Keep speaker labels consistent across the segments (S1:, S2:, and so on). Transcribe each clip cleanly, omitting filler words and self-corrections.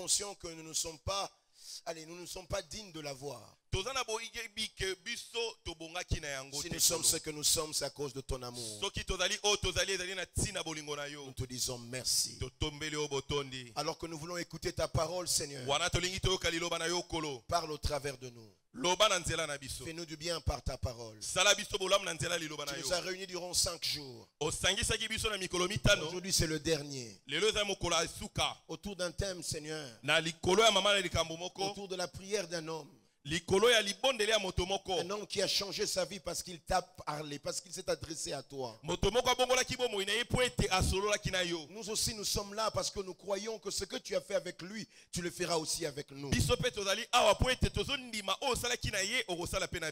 S1: conscients que nous ne sommes pas, nous ne sommes pas dignes de l'avoir. Si nous sommes ce que nous sommes, c'est à cause de ton amour. Nous te disons merci. Alors que nous voulons écouter ta parole, Seigneur, parle au travers de nous. Fais-nous du bien par ta parole. Tu nous as réunis durant 5 jours. Aujourd'hui c'est le dernier. Autour d'un thème, Seigneur. Autour de la prière d'un homme. Un homme qui a changé sa vie parce qu'il t'a parlé, parce qu'il s'est adressé à toi. Nous aussi nous sommes là parce que nous croyons que ce que tu as fait avec lui, tu le feras aussi avec nous.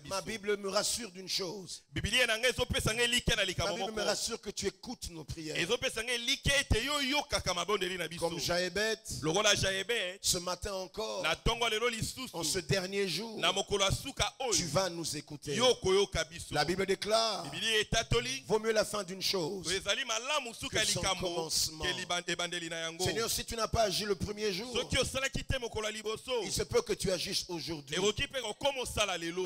S1: Ma Bible me rassure d'une chose. Ma Bible me rassure que tu écoutes nos prières. Comme Jaébet, ce matin encore, en ce dernier jour, tu vas nous écouter. La Bible déclare, vaut mieux la fin d'une chose que son commencement. Seigneur, si tu n'as pas agi le premier jour, il se peut que tu agisses aujourd'hui. Mais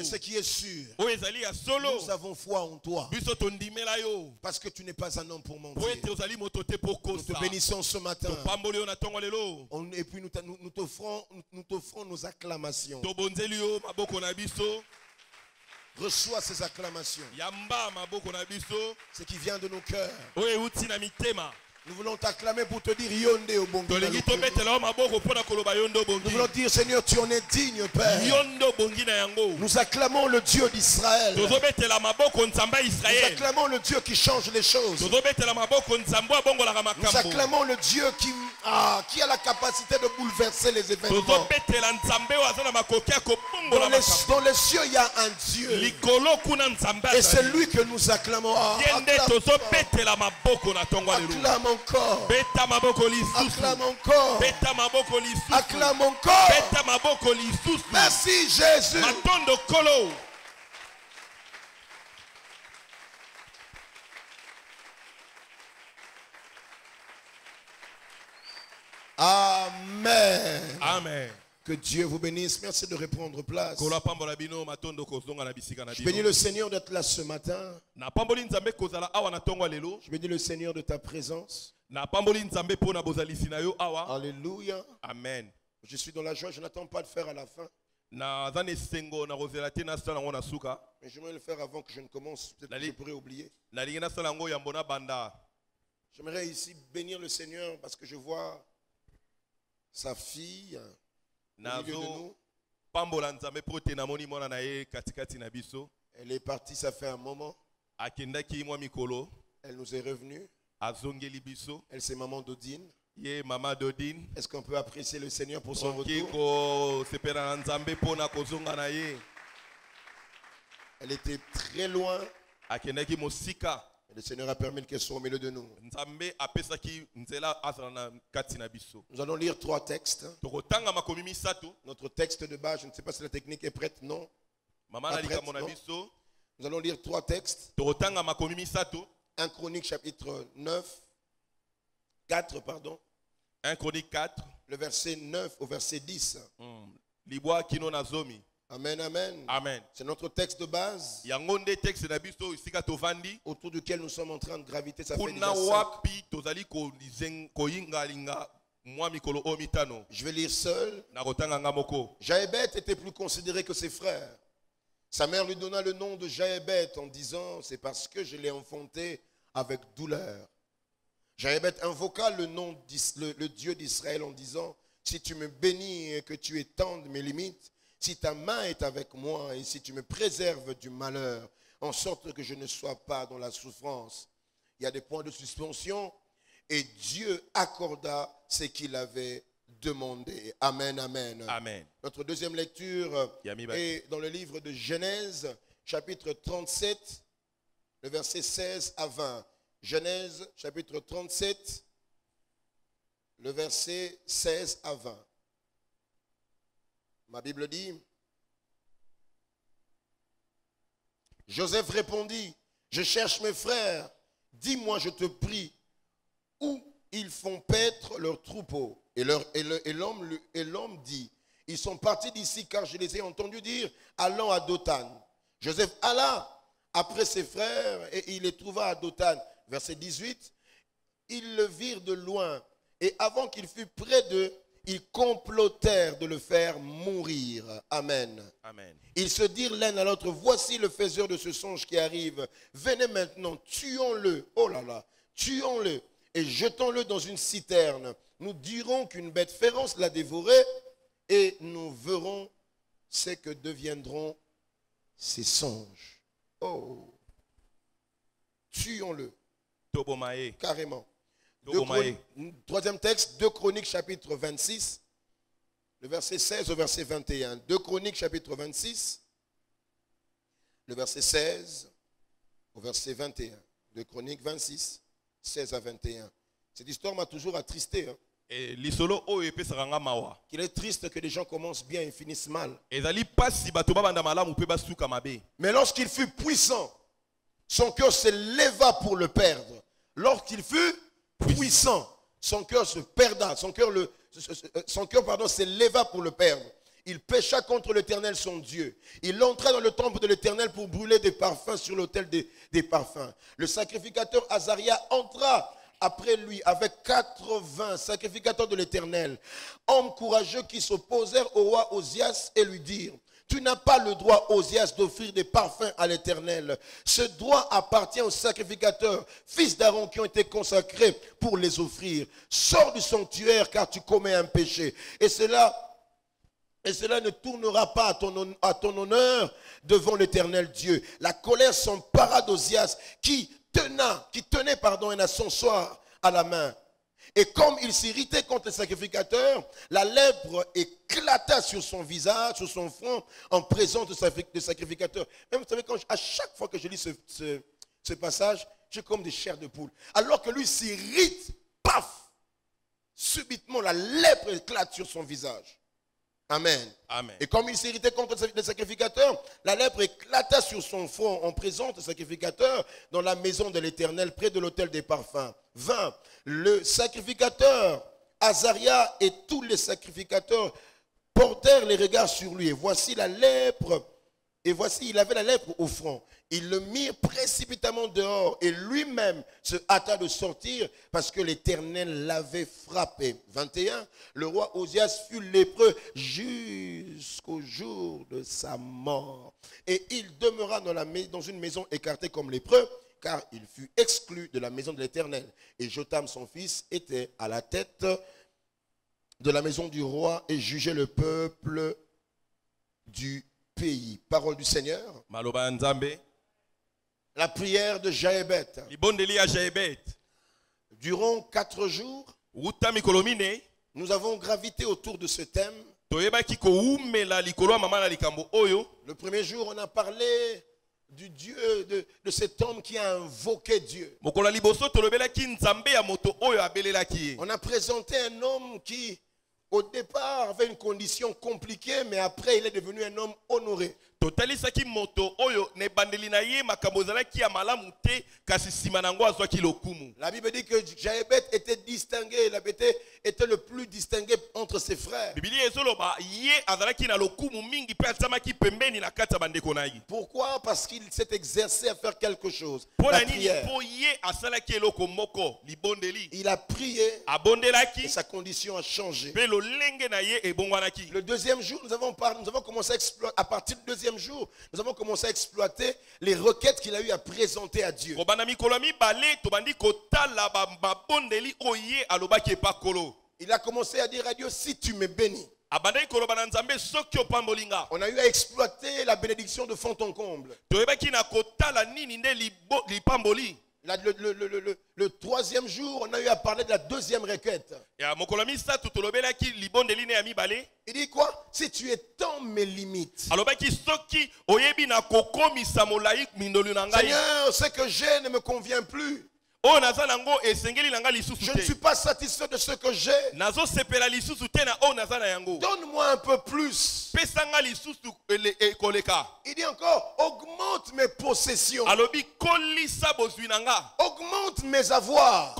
S1: ce qui est sûr, nous avons foi en toi, parce que tu n'es pas un homme pour mentir. Nous te bénissons ce matin. Et puis nous t'offrons nos acclamations. Reçois ces acclamations. Ce qui vient de nos cœurs. Nous voulons t'acclamer pour te dire Yonde au bon. Nous voulons dire Seigneur, tu en es digne, Père. Nous acclamons le Dieu d'Israël. Nous acclamons le Dieu qui change les choses. Nous acclamons le Dieu qui a la capacité de bouleverser les événements. Dans les cieux, il y a un Dieu. Et c'est lui que nous acclamons. Acclame encore. Acclame encore. Acclame encore. Merci Jésus. Amen.
S2: Amen.
S1: Que Dieu vous bénisse. Merci de reprendre place. Je bénis le Seigneur d'être là ce matin. Je bénis le Seigneur de ta présence. Alléluia.
S2: Amen.
S1: Je suis dans la joie. Je n'attends pas de faire à la fin. Mais j'aimerais le faire avant que je ne commence. Peut-être que je pourrais oublier. J'aimerais ici bénir le Seigneur parce que je vois sa fille au milieu de nous. Elle est partie, ça fait un moment. Elle nous est revenue. Elle, c'est maman Dodine. Est-ce qu'on peut apprécier le Seigneur pour son retour? Elle était très loin. Et le Seigneur a permis qu'elle soit au milieu de nous. Nous allons lire 3 textes. Notre texte de base, je ne sais pas si la technique est prête, non. Prête, non. Nous allons lire 3 textes. 1 Chronique chapitre 4.
S2: 1 Chronique 4.
S1: Le verset 9 au verset 10. Amen, amen.
S2: Amen.
S1: C'est notre texte de base autour duquel nous sommes en train de graviter. Ça fait déjà 5. Je vais lire seul. Jaébet était plus considéré que ses frères. Sa mère lui donna le nom de Jaébet en disant, c'est parce que je l'ai enfanté avec douleur. Jaébet invoqua le Dieu d'Israël en disant, si tu me bénis et que tu étendes mes limites, si ta main est avec moi et si tu me préserves du malheur, en sorte que je ne sois pas dans la souffrance. Il y a des points de suspension et Dieu accorda ce qu'il avait demandé. Amen, amen.
S2: Amen.
S1: Notre deuxième lecture est dans le livre de Genèse, chapitre 37, le verset 16 à 20. Genèse, chapitre 37, le verset 16 à 20. Ma Bible dit, Joseph répondit, je cherche mes frères, dis-moi, je te prie, où ils font paître leurs troupeaux. Et l'homme dit, ils sont partis d'ici car je les ai entendus dire, allons à Dothan. Joseph alla après ses frères et il les trouva à Dothan. Verset 18, ils le virent de loin et avant qu'il fût près d'eux, ils complotèrent de le faire mourir. Amen.
S2: Amen.
S1: Ils se dirent l'un à l'autre, voici le faiseur de ce songe qui arrive. Venez maintenant, tuons-le. Oh là là, tuons-le et jetons-le dans une citerne. Nous dirons qu'une bête féroce l'a dévoré et nous verrons ce que deviendront ces songes. Oh, tuons-le. Carrément. Troisième texte, 2 Chroniques chapitre 26, le verset 16 au verset 21. 2 Chroniques chapitre 26, le verset 16 au verset 21. 2 Chroniques 26, 16 à 21. Cette histoire m'a toujours attristé. Qu'il est triste que les gens commencent bien et finissent mal. Mais lorsqu'il fut puissant, son cœur se leva pour le perdre. Lorsqu'il fut puissant, son cœur se perda, son cœur se leva pour le perdre. Il pécha contre l'Éternel son Dieu. Il entra dans le temple de l'Éternel pour brûler des parfums sur l'autel des parfums. Le sacrificateur Azaria entra après lui avec 80 sacrificateurs de l'Éternel, hommes courageux qui s'opposèrent au roi Osias et lui dirent, tu n'as pas le droit, Osias, d'offrir des parfums à l'Éternel. Ce droit appartient aux sacrificateurs, fils d'Aaron, qui ont été consacrés pour les offrir. Sors du sanctuaire car tu commets un péché. Et cela ne tournera pas à ton honneur devant l'Éternel Dieu. La colère s'empara d'Osias qui tenait un ascensoir à la main. Et comme il s'irritait contre les sacrificateurs, la lèpre éclata sur son visage, sur son front, en présence des sacrificateurs. Même, vous savez, à chaque fois que je lis ce passage, j'ai comme des chairs de poule. Alors que lui s'irrite, paf, subitement la lèpre éclate sur son visage. Amen.
S2: Amen.
S1: Et comme il s'irritait contre les sacrificateurs, la lèpre éclata sur son front en présence des sacrificateurs dans la maison de l'Éternel, près de l'autel des parfums. 20. Le sacrificateur Azaria et tous les sacrificateurs portèrent les regards sur lui. Et voici la lèpre. Et voici, il avait la lèpre au front. Ils le mirent précipitamment dehors et lui-même se hâta de sortir parce que l'Éternel l'avait frappé. 21. Le roi Osias fut lépreux jusqu'au jour de sa mort. Et il demeura dans une maison écartée comme lépreux, car il fut exclu de la maison de l'Éternel. Et Jotam, son fils, était à la tête de la maison du roi et jugeait le peuple du pays. Parole du Seigneur. La prière de Jaébet. Durant 4 jours, nous avons gravité autour de ce thème. Le premier jour, on a parlé du Dieu, de cet homme qui a invoqué Dieu. On a présenté un homme qui, au départ, avait une condition compliquée, mais après, il est devenu un homme honoré. La Bible dit que Jaébet était distingué, était le plus distingué entre ses frères. Pourquoi? Parce qu'il s'est exercé à faire quelque chose. La prière. Il a prié et sa condition a changé. Le deuxième jour, nous avons commencé à exploiter, à partir du deuxième jour, nous avons commencé à exploiter les requêtes qu'il a eu à présenter à Dieu. Il a commencé à dire à Dieu, si tu me bénis. On a eu à exploiter la bénédiction de fond en comble. Le troisième jour, on a eu à parler de la deuxième requête. Il dit quoi? Si tu étends mes limites. Seigneur, ce que j'ai ne me convient plus. Je ne suis pas satisfait de ce que j'ai. Donne-moi un peu plus. Il dit encore, augmente augmente mes possessions. Augmente mes avoirs.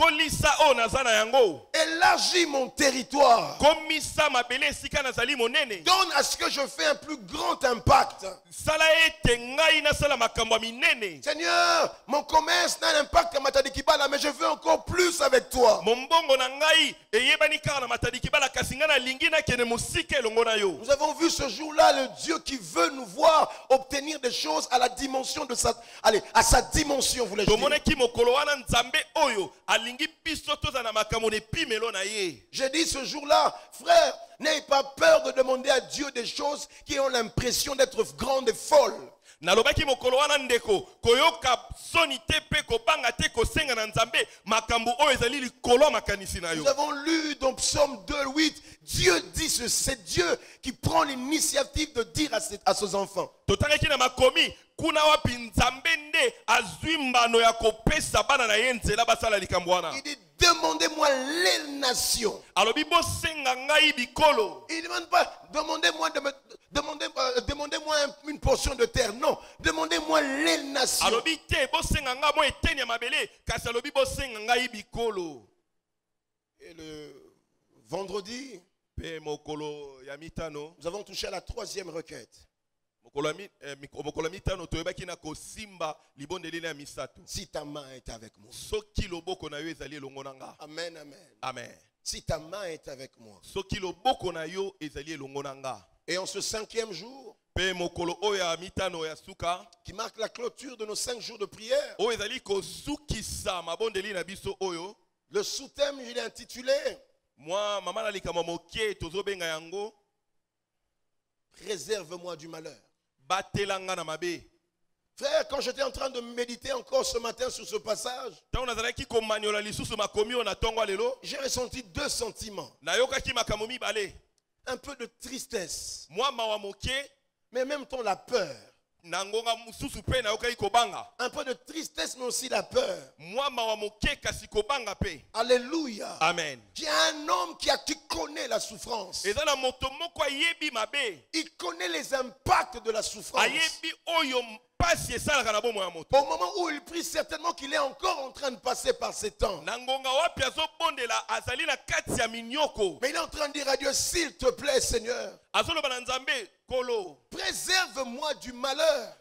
S1: Élargis mon territoire. Donne à ce que je fasse un plus grand impact. Seigneur, mon commerce n'a un impact à Matadi Kibala, mais je veux encore plus avec toi. Nous avons vu ce jour-là le Dieu qui veut nous voir obtenir des choses à la dimension de sa... Allez, à sa dimension, voulais-je dire. J'ai dit ce jour-là, frère, n'ayez pas peur de demander à Dieu des choses qui ont l'impression d'être grandes et folles. Nous avons lu dans Psaume 2:8, Dieu dit que c'est Dieu qui prend l'initiative de dire à ses enfants. Il dit, demandez-moi les nations. Il ne demande pas, demandez-moi une portion de terre. Non, demandez-moi les nations. Et le vendredi, nous avons touché à la 3e requête. Si ta main est avec moi. Amen, amen.
S2: Amen.
S1: Si ta main est avec moi. Et en ce 5e jour, qui marque la clôture de nos 5 jours de prière, le sous-thème, il est intitulé Préserve-moi du malheur. Frère, quand j'étais en train de méditer encore ce matin sur ce passage, j'ai ressenti 2 sentiments. Un peu de tristesse, mais en même temps la peur. Un peu de tristesse, mais aussi la peur. Alléluia.
S2: Amen.
S1: Il y a un homme qui connaît la souffrance. Il connaît les impacts de la souffrance. Au moment où il prie, certainement qu'il est encore en train de passer par ces temps. Mais il est en train de dire à Dieu, s'il te plaît, Seigneur, préserve-moi du malheur.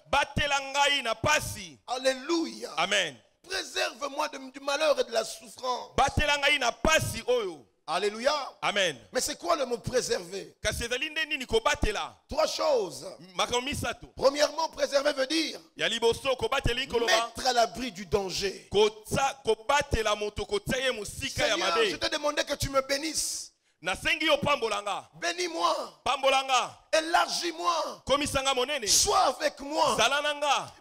S1: Alléluia.
S2: Amen.
S1: Préserve-moi du malheur et de la souffrance. Alléluia.
S2: Amen.
S1: Mais c'est quoi le mot préserver? 3 choses. Premièrement, préserver veut dire mettre à l'abri du danger. Seigneur, je te demandais que tu me bénisses. Bénis-moi. Élargis-moi. Sois avec moi.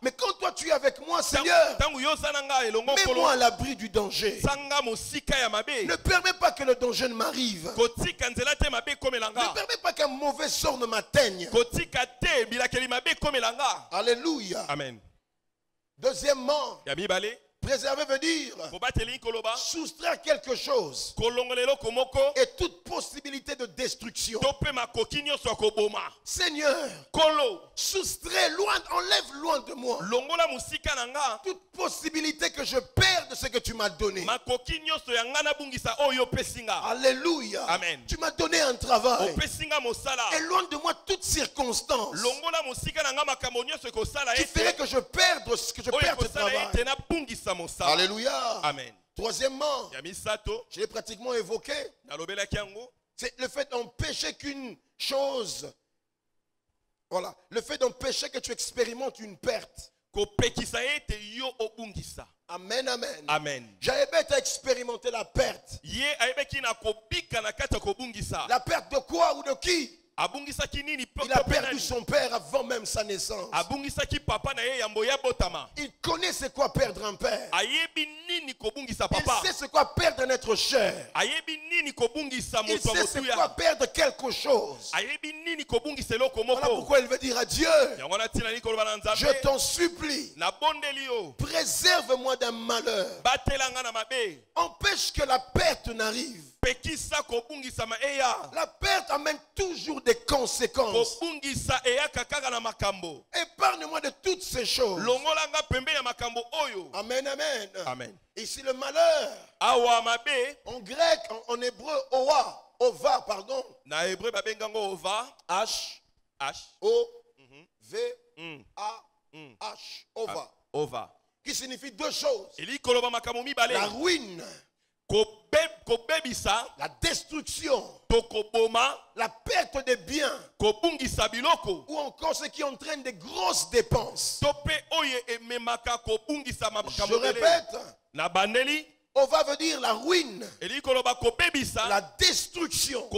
S1: Mais quand toi tu es avec moi, Seigneur, mets-moi à l'abri du danger. Ne permets pas que le danger ne m'arrive. Ne permets pas qu'un mauvais sort ne m'atteigne. Alléluia.
S2: Amen.
S1: Deuxièmement, préserver veut dire soustraire quelque chose et toute possibilité de destruction. Seigneur, soustrais loin, enlève loin de moi toute possibilité que je perde ce que tu m'as donné. Alléluia.
S2: Amen.
S1: Tu m'as donné un travail. Et loin de moi toute circonstance qui ferait que je perde ce travail. Alléluia.
S2: Amen.
S1: Troisièmement, je l'ai pratiquement évoqué, c'est le fait d'empêcher qu'une chose, voilà, le fait d'empêcher que tu expérimentes une perte. Amen, amen.
S2: Amen.
S1: Jaébet a expérimenté la perte. La perte de quoi ou de qui? Il a perdu son père avant même sa naissance. Il connaît c'est quoi perdre un père. Il sait c'est quoi perdre un être cher. Il sait c'est quoi perdre quelque chose. Voilà pourquoi il veut dire à Dieu, je t'en supplie, préserve-moi d'un malheur. Empêche que la perte n'arrive. La perte amène toujours des conséquences. Épargne-moi de toutes ces choses. Amen, amen.
S2: Amen.
S1: Ici le malheur. En grec, en hébreu, ova, pardon. H. O. V. A. H. Ova. Qui signifie deux choses. La ruine. La destruction, la perte des biens, ou encore ce qui entraîne des grosses dépenses. Je répète, Ova veut dire la ruine, la destruction,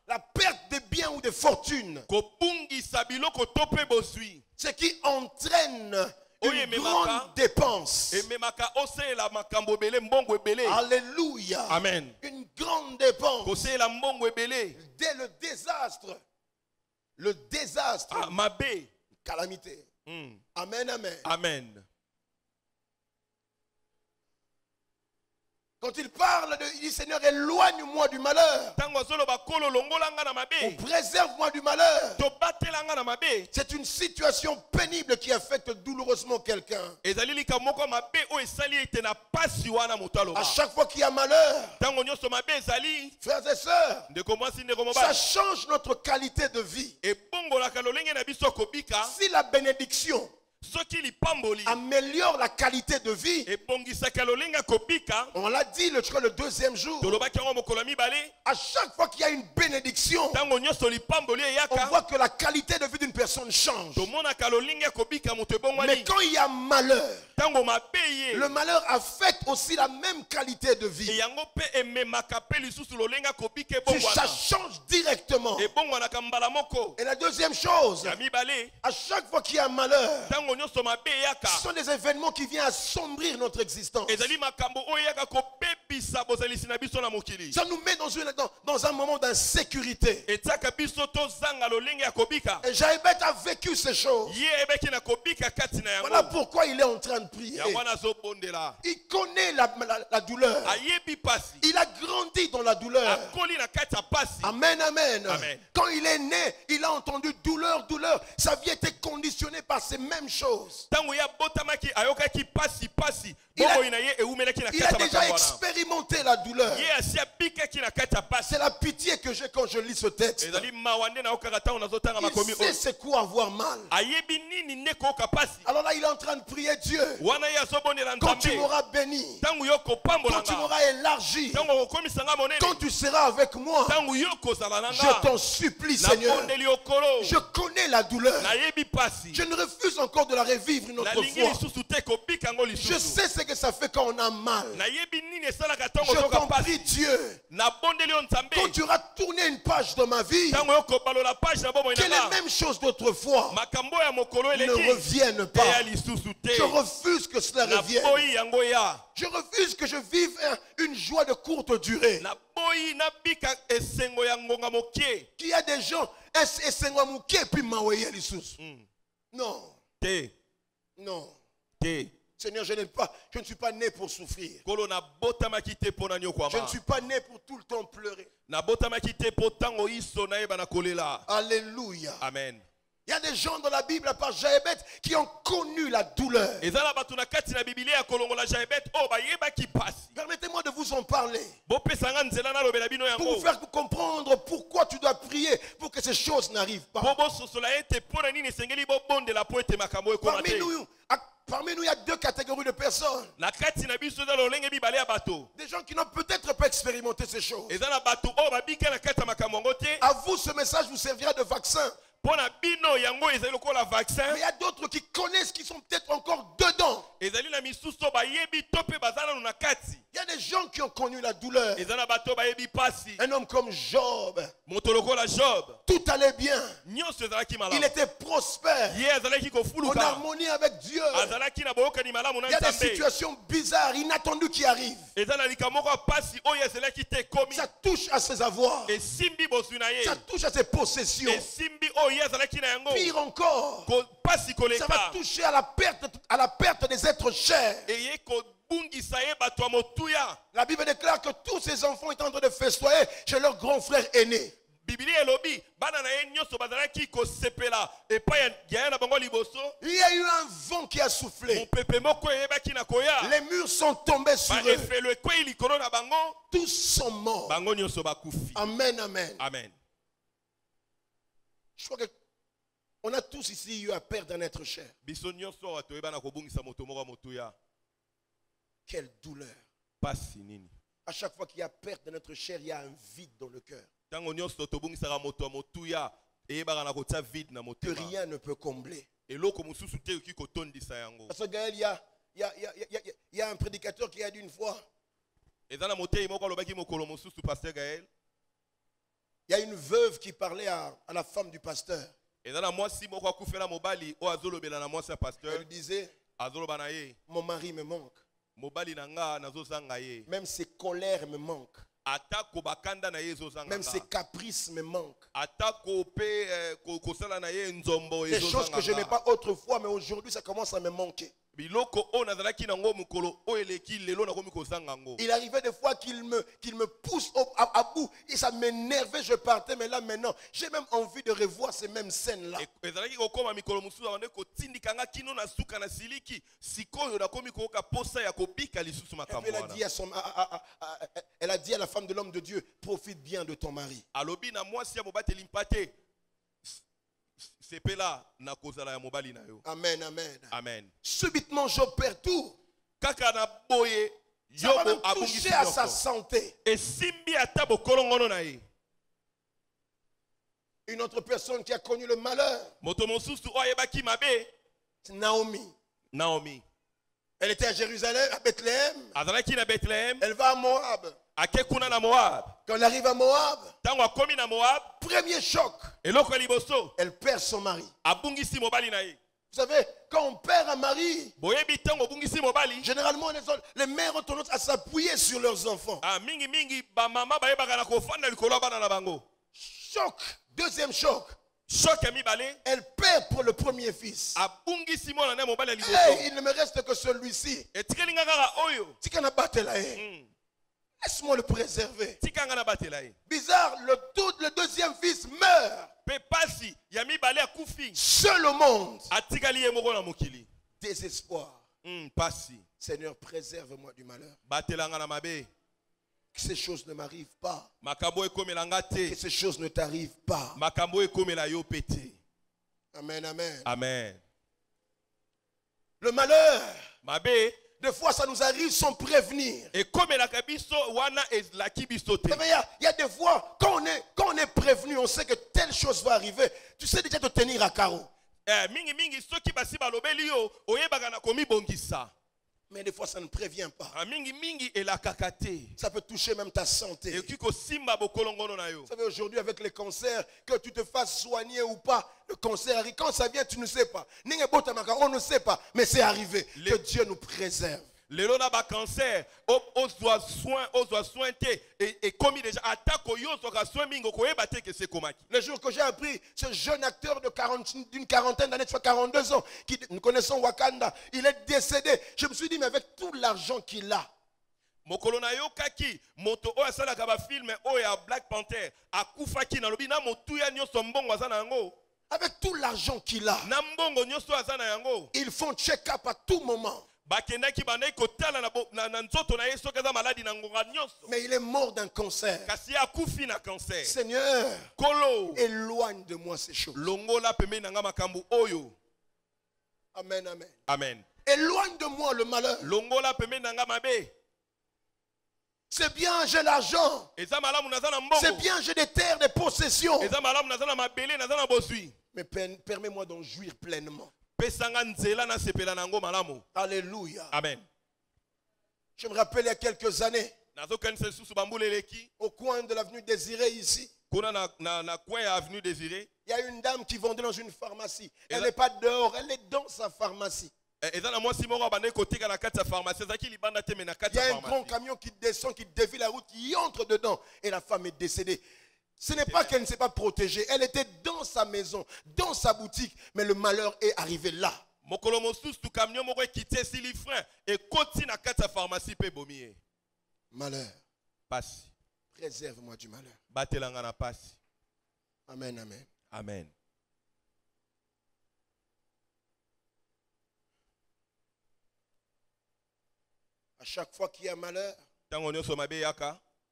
S1: la perte des biens ou des fortunes. Ce qui entraîne une grande dépense. Alléluia.
S2: Amen.
S1: Une grande dépense. Dès le désastre. Le désastre. Calamité. Amen, amen.
S2: Amen.
S1: Quand il parle, il dit Seigneur, éloigne-moi du malheur. Ou préserve-moi du malheur. C'est une situation pénible qui affecte douloureusement quelqu'un. À chaque fois qu'il y a malheur, frères et sœurs, ça change notre qualité de vie. Si la bénédiction améliore la qualité de vie, on l'a dit le deuxième jour, à chaque fois qu'il y a une bénédiction, on voit que la qualité de vie d'une personne change. Mais quand il y a malheur, le malheur affecte aussi la même qualité de vie. Ça change directement. Et la deuxième chose, à chaque fois qu'il y a malheur, ce sont des événements qui viennent assombrir notre existence. Ça nous met dans un moment d'insécurité. Et Jaébet a vécu ces choses. Voilà pourquoi il est en train de prier. Il connaît la douleur. Il a grandi dans la douleur. Amen, amen. Quand il est né, il a entendu douleur, douleur. Sa vie était conditionnée par ces mêmes choses. Il a déjà expérimenté la douleur. C'est la pitié que j'ai quand je lis ce texte. Il sait c'est quoi avoir mal. Alors là, il est en train de prier Dieu. Quand tu m'auras béni, quand tu m'auras élargi, quand tu seras avec moi, je t'en supplie, Seigneur. Je connais la douleur. Je ne refuse encore de la revivre une autre fois. Je sais ce que ça fait quand on a mal. Je t'en prie, Dieu, quand tu auras tourné une page de ma vie, que les mêmes choses d'autrefois ne reviennent pas. Je refuse que cela revienne. Je refuse que je vive une joie de courte durée. Qu'il y a des gens, non. Non. Seigneur, je ne suis pas né pour souffrir. Je ne suis pas né pour tout le temps pleurer. Alléluia.
S2: Amen.
S1: Il y a des gens dans la Bible, à part Jaébet, qui ont connu la douleur. Permettez-moi de vous en parler. Pour vous faire comprendre pourquoi tu dois prier pour que ces choses n'arrivent pas. Parmi nous, il y a deux catégories de personnes. Des gens qui n'ont peut-être pas expérimenté ces choses. À vous, ce message vous servira de vaccin. Mais il y a d'autres qui connaissent, qui sont peut-être encore dedans. Il y a des gens qui qui ont connu la douleur. Un homme comme Job. Tout allait bien. Il était prospère. En harmonie avec Dieu. Il y a des situations bizarres, inattendues qui arrivent. Ça touche à ses avoirs. Ça touche à ses possessions. Pire encore, ça va toucher à la perte des êtres chers. La Bible déclare que tous ces enfants étaient en train de festoyer chez leur grand frère aîné. Il y a eu un vent qui a soufflé. Les murs sont tombés sur eux. Tous sont morts. Amen, amen.
S2: Amen.
S1: Je crois qu'on a tous ici eu à perdre un être cher. Quelle douleur. À chaque fois qu'il y a perte de notre chair, il y a un vide dans le cœur que rien ne peut combler. Parce que Gaël, il y a un prédicateur qui a dit une fois, il y a une veuve qui parlait à la femme du pasteur. Elle disait, mon mari me manque. Même ses colères me manquent. Même ses caprices me manquent. Des choses que je n'ai pas autrefois, mais aujourd'hui ça commence à me manquer. Il arrivait des fois qu'il me pousse à bout et ça m'énervait, je partais, mais là maintenant j'ai même envie de revoir ces mêmes scènes là. Elle a dit à la femme de l'homme de Dieu, profite bien de ton mari. Amen, amen.
S2: Amen.
S1: Subitement, Job perd tout. Ça va même toucher à sa santé. Une autre personne qui a connu le malheur, c'est Naomi. Elle était à Jérusalem, à Bethléem. Elle va à Moab. Quand elle arrive à Moab, premier choc, elle perd son mari. Vous savez, quand on perd un mari, généralement les mères ont tendance à s'appuyer sur leurs enfants. Choc, deuxième choc. Elle perd pour le premier fils. Hey, il ne me reste que celui-ci. Laisse-moi le préserver. Bizarre, le deuxième fils meurt. Seul au monde. Désespoir. Seigneur, préserve-moi du malheur. Que ces choses ne m'arrivent pas. Que ces choses ne t'arrivent pas. Amen, amen.
S2: Amen.
S1: Le malheur, des fois ça nous arrive sans prévenir.
S2: Il
S1: y a des fois, quand on est prévenu, on sait que telle chose va arriver. Tu sais déjà te tenir à carreau. Mais des fois, ça ne prévient pas. Ça peut toucher même ta santé. Vous savez, aujourd'hui, avec les cancers, que tu te fasses soigner ou pas, le cancer arrive. Quand ça vient, tu ne sais pas. On ne sait pas, mais c'est arrivé. Que Dieu nous préserve.
S2: Le
S1: jour que j'ai appris ce jeune acteur d'une quarantaine d'années, soit 42 ans, qui nous connaissons Wakanda, il est décédé. Je me suis dit, mais avec tout l'argent qu'il a, avec tout l'argent qu'il a, ils font check-up à tout moment. Mais il est mort d'un cancer. Seigneur, éloigne de moi ces choses. Amen, amen.
S2: Amen.
S1: Éloigne de moi le malheur. C'est bien, j'ai l'argent. C'est bien, j'ai des terres, des possessions. Mais permets-moi d'en jouir pleinement. Alléluia.
S2: Amen.
S1: Je me rappelle il y a quelques années. Au coin de l'avenue Désiré ici. Il y a une dame qui vendait dans une pharmacie. Elle n'est pas dehors, elle est dans sa pharmacie. Il y a un grand camion qui descend, qui dévie la route, qui entre dedans. Et la femme est décédée. Ce n'est pas qu'elle ne s'est pas protégée. Elle était dans sa maison, dans sa boutique. Mais le malheur est arrivé là. Malheur. Préserve-moi du malheur. Amen, amen.
S2: Amen.
S1: À chaque fois qu'il y a malheur,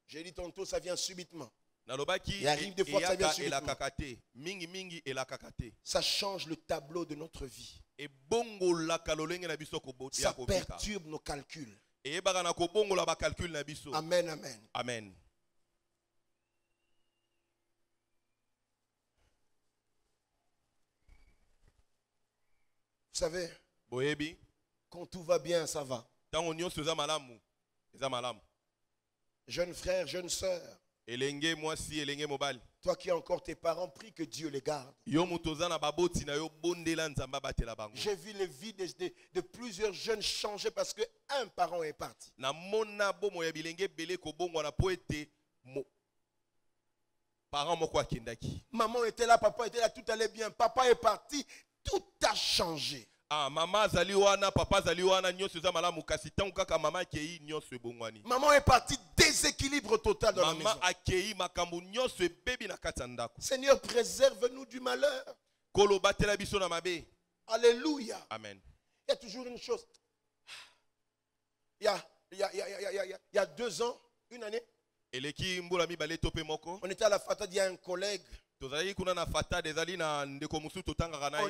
S1: j'ai dit tantôt, ça vient subitement. Il arrive des fois que ça vient subitement. Ça change le tableau de notre vie. Ça perturbe nos calculs. Amen, amen.
S2: Amen.
S1: Vous savez, quand tout va bien, ça va. Jeune frère, jeune sœur, toi qui as encore tes parents, prie que Dieu les garde. J'ai vu les vies de plusieurs jeunes changer parce qu'un parent est parti. Maman était là, papa était là, tout allait bien. Papa est parti, tout a changé.
S2: Maman
S1: est partie, déséquilibre total dans la maison. Seigneur, préserve-nous du malheur. Alléluia.
S2: Amen.
S1: Il y a toujours une chose. Il y a 2 ans, une année, on était à la Fata, il y a un collègue. On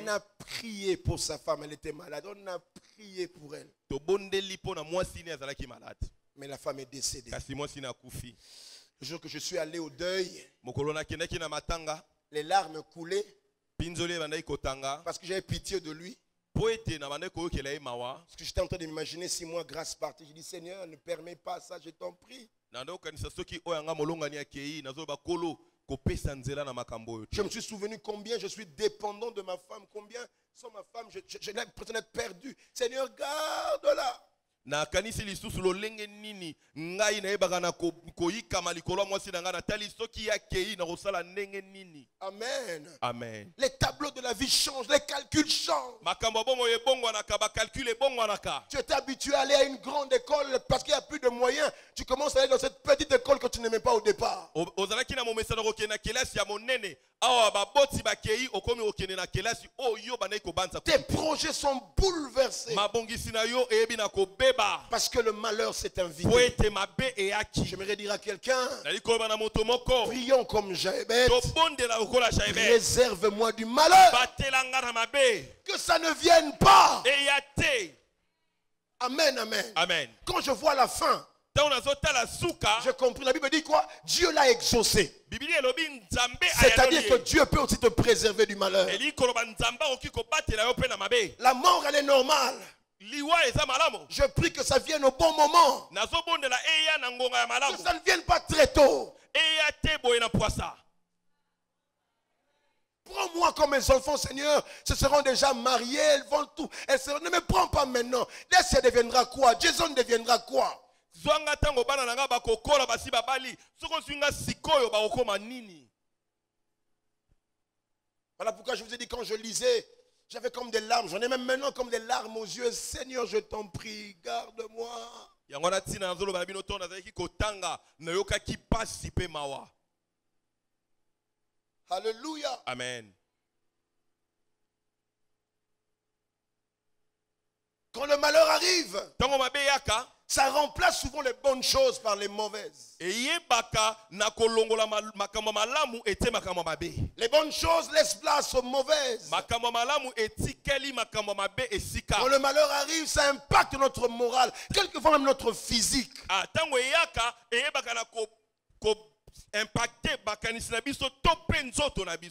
S1: a prié pour sa femme, elle était malade. On a prié pour elle. Mais la femme est décédée. Le jour que je suis allé au deuil, les larmes coulaient parce que j'avais pitié de lui. Parce que j'étais en train de m'imaginer 6 mois grâce partie. Je dis Seigneur, ne permets pas ça, je t'en prie. Je me suis souvenu combien je suis dépendant de ma femme, combien sans ma femme, j'ai l'impression d'être perdu. Seigneur, garde-la.
S2: Amen. Amen.
S1: Les tableaux de la vie changent, les calculs changent. Tu étais habitué à aller à une grande école parce qu'il n'y a plus de moyens. Tu commences à aller dans cette petite école que tu n'aimais pas au départ. Tes projets sont bouleversés. Parce que le malheur s'est invité. J'aimerais dire à quelqu'un, prions comme Jaébet. Réserve-moi du malheur. Que ça ne vienne pas. Amen, amen.
S2: Amen.
S1: Quand je vois la fin, je comprends. La Bible dit quoi? Dieu l'a exaucé. C'est-à-dire que Dieu peut aussi te préserver du malheur. La mort, elle est normale. Je prie que ça vienne au bon moment. Que ça ne vienne pas très tôt. Prends-moi comme mes enfants, Seigneur. Ce seront déjà mariés, elles vont tout. Ne me prends pas maintenant. Laisse, deviendra quoi? Jason deviendra quoi? Voilà pourquoi je vous ai dit quand je lisais, j'avais comme des larmes. J'en ai même maintenant comme des larmes aux yeux. Seigneur, je t'en prie, garde-moi. Alléluia.
S2: Amen.
S1: Quand le malheur arrive, ça remplace souvent les bonnes choses par les mauvaises. Les bonnes choses laissent place aux mauvaises. Quand le malheur arrive, ça impacte notre morale, quelquefois même notre physique.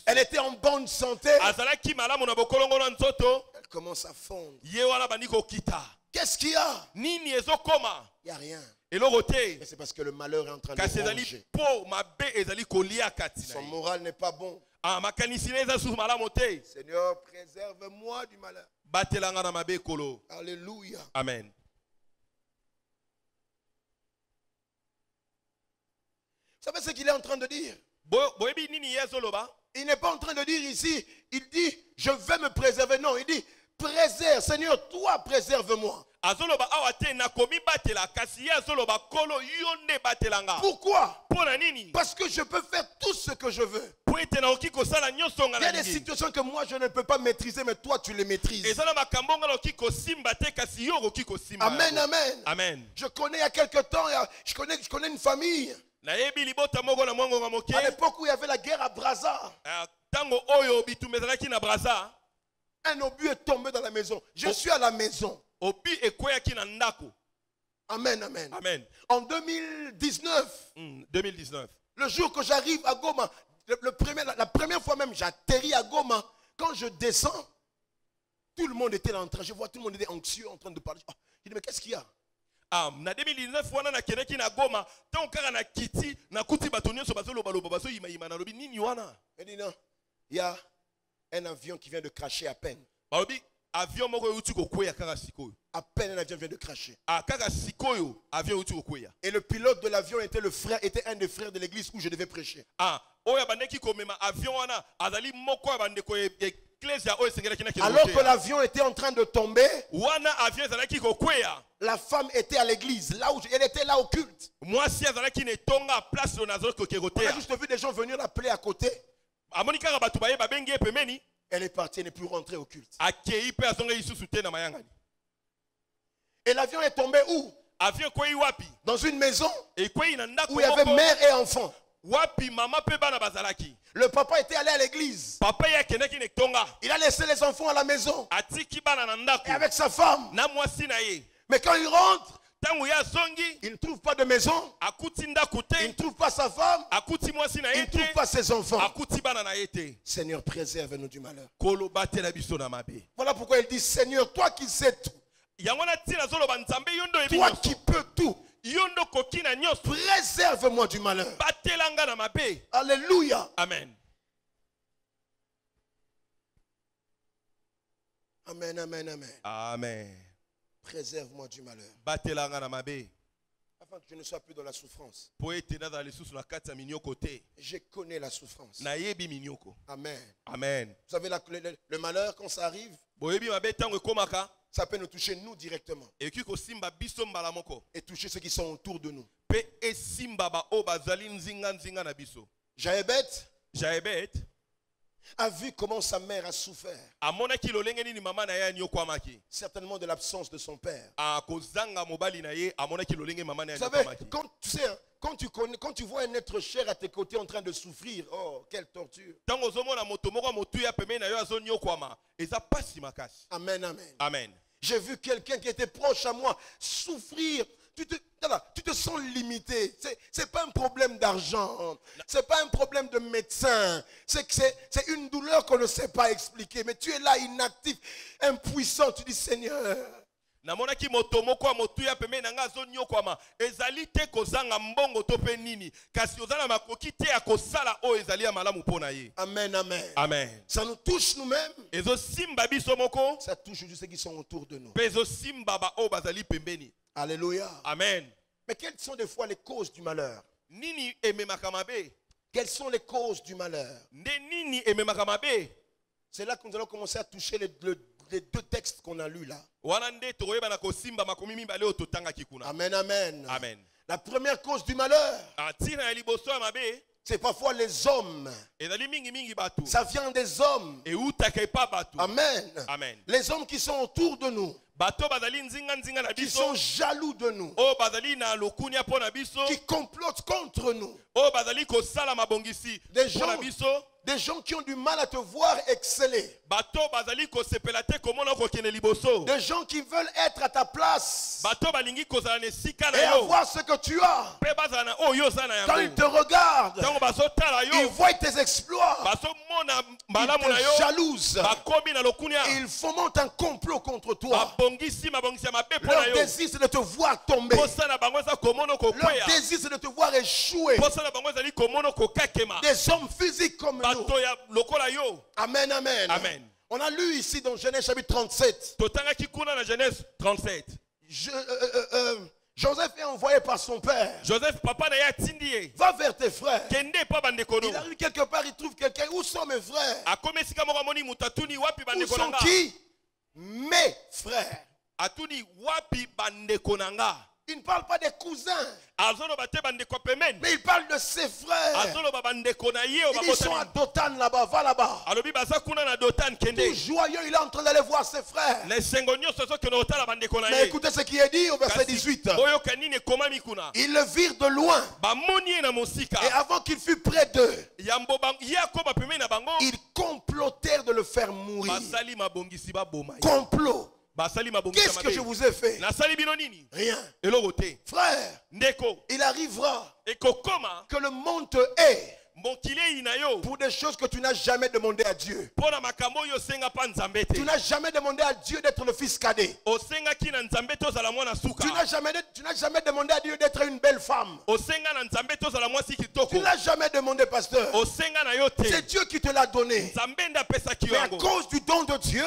S1: Elle était en bonne santé. Elle commence à fondre. Qu'est-ce qu'il y a? Il n'y a rien. Et c'est parce que le malheur est en train de ronger. Son moral n'est pas bon. Seigneur, préserve-moi du malheur. Alléluia.
S2: Amen.
S1: Vous savez ce qu'il est en train de dire? Il n'est pas en train de dire ici, il dit, je vais me préserver. Non, il dit, préserve, Seigneur, toi préserve-moi. Pourquoi? Parce que je peux faire tout ce que je veux. Il y a des situations que moi je ne peux pas maîtriser, mais toi tu les maîtrises. Amen, amen.
S2: Amen.
S1: Je connais il y a quelque temps, je connais une famille. À l'époque où il y avait la guerre à Brazza, un obus est tombé dans la maison. Je suis à la maison. Amen, amen.
S2: Amen.
S1: En 2019, le jour que j'arrive à Goma, la première fois même, j'atterris à Goma. Quand je descends, tout le monde était là en train. Je vois tout le monde était anxieux en train de parler. Oh, je dis, mais qu'est-ce qu'il y a?
S2: En 2019,
S1: il dit non, il y a un avion qui vient de cracher à peine. À peine un avion vient de cracher. Et le pilote de l'avion était un des frères de l'église où je devais prêcher. Alors que l'avion était en train de tomber, la femme était à l'église, elle était là au culte. On a juste vu des gens venir l'appeler à côté. Elle est partie, elle n'est plus rentrée au culte. Et l'avion est tombé où? Dans une maison où il y avait mère et enfant. Le papa était allé à l'église. Il a laissé les enfants à la maison. Et avec sa femme. Mais quand il rentre, il ne trouve pas de maison. Il ne trouve pas sa femme. Il ne trouve pas ses enfants. Seigneur, préserve-nous du malheur. Voilà pourquoi il dit, Seigneur, toi qui sais tout. Toi qui peux tout. Préserve-moi du malheur. Alléluia.
S2: Amen.
S1: Amen, amen, amen.
S2: Amen.
S1: Préserve-moi du malheur. Afin que je ne sois plus dans la souffrance. Je connais la souffrance. Amen.
S2: Amen.
S1: Vous savez, le malheur, quand ça arrive, ça peut nous toucher nous directement. Et toucher ceux qui sont autour de nous. Jaébet a vu comment sa mère a souffert. Certainement de l'absence de son père. Vous savez, quand tu vois un être cher à tes côtés en train de souffrir, oh, quelle torture. Amen, amen.
S2: Amen.
S1: J'ai vu quelqu'un qui était proche à moi souffrir. Tu te sens limité. C'est pas un problème d'argent. C'est pas un problème de médecin. C'est une douleur qu'on ne sait pas expliquer. Mais tu es là inactif, impuissant. Tu dis, Seigneur.
S2: Amen,
S1: amen.
S2: Amen.
S1: Ça nous touche nous-mêmes. Ça touche juste ceux qui sont autour de nous. Alléluia.
S2: Amen.
S1: Mais quelles sont des fois les causes du malheur? Quelles sont les causes du malheur? C'est là que nous allons commencer à toucher les deux textes qu'on a lus là. Amen, amen.
S2: Amen.
S1: La première cause du malheur, c'est parfois les hommes. Ça vient des hommes. Amen.
S2: Amen.
S1: Les hommes qui sont autour de nous, qui sont jaloux de nous, qui complotent contre nous. Des gens Des gens qui ont du mal à te voir exceller. Des gens qui veulent être à ta place et avoir ce que tu as. Quand ils te regardent, ils voient tes exploits. Ils te jalousent. Ils fomentent un complot contre toi. Leur désir, c'est de te voir tomber. Leur désir, c'est de te voir échouer. Des hommes physiques comme nous. Amen, amen.
S2: Amen.
S1: On a lu ici dans Genèse chapitre 37. Joseph est envoyé par son père. Va vers tes frères. Il arrive quelque part, il trouve quelqu'un. Où sont mes frères? Où sont qui? Mes frères. Il ne parle pas des cousins, mais il parle de ses frères. Ils sont à Dothan là-bas, va là-bas. Tout joyeux, il est en train d'aller voir ses frères. Mais écoutez ce qui est dit au verset 18. Ils le virent de loin. Et avant qu'il fût près d'eux, ils complotèrent de le faire mourir. Complot. Qu'est-ce que je vous ai fait? Rien. Frère, il arrivera que le monde te hait pour des choses que tu n'as jamais demandé à Dieu. Tu n'as jamais demandé à Dieu d'être le fils cadet. Tu n'as jamais demandé à Dieu d'être une belle femme. Tu n'as jamais demandé, pasteur. C'est Dieu qui te l'a donné. Mais à cause du don de Dieu,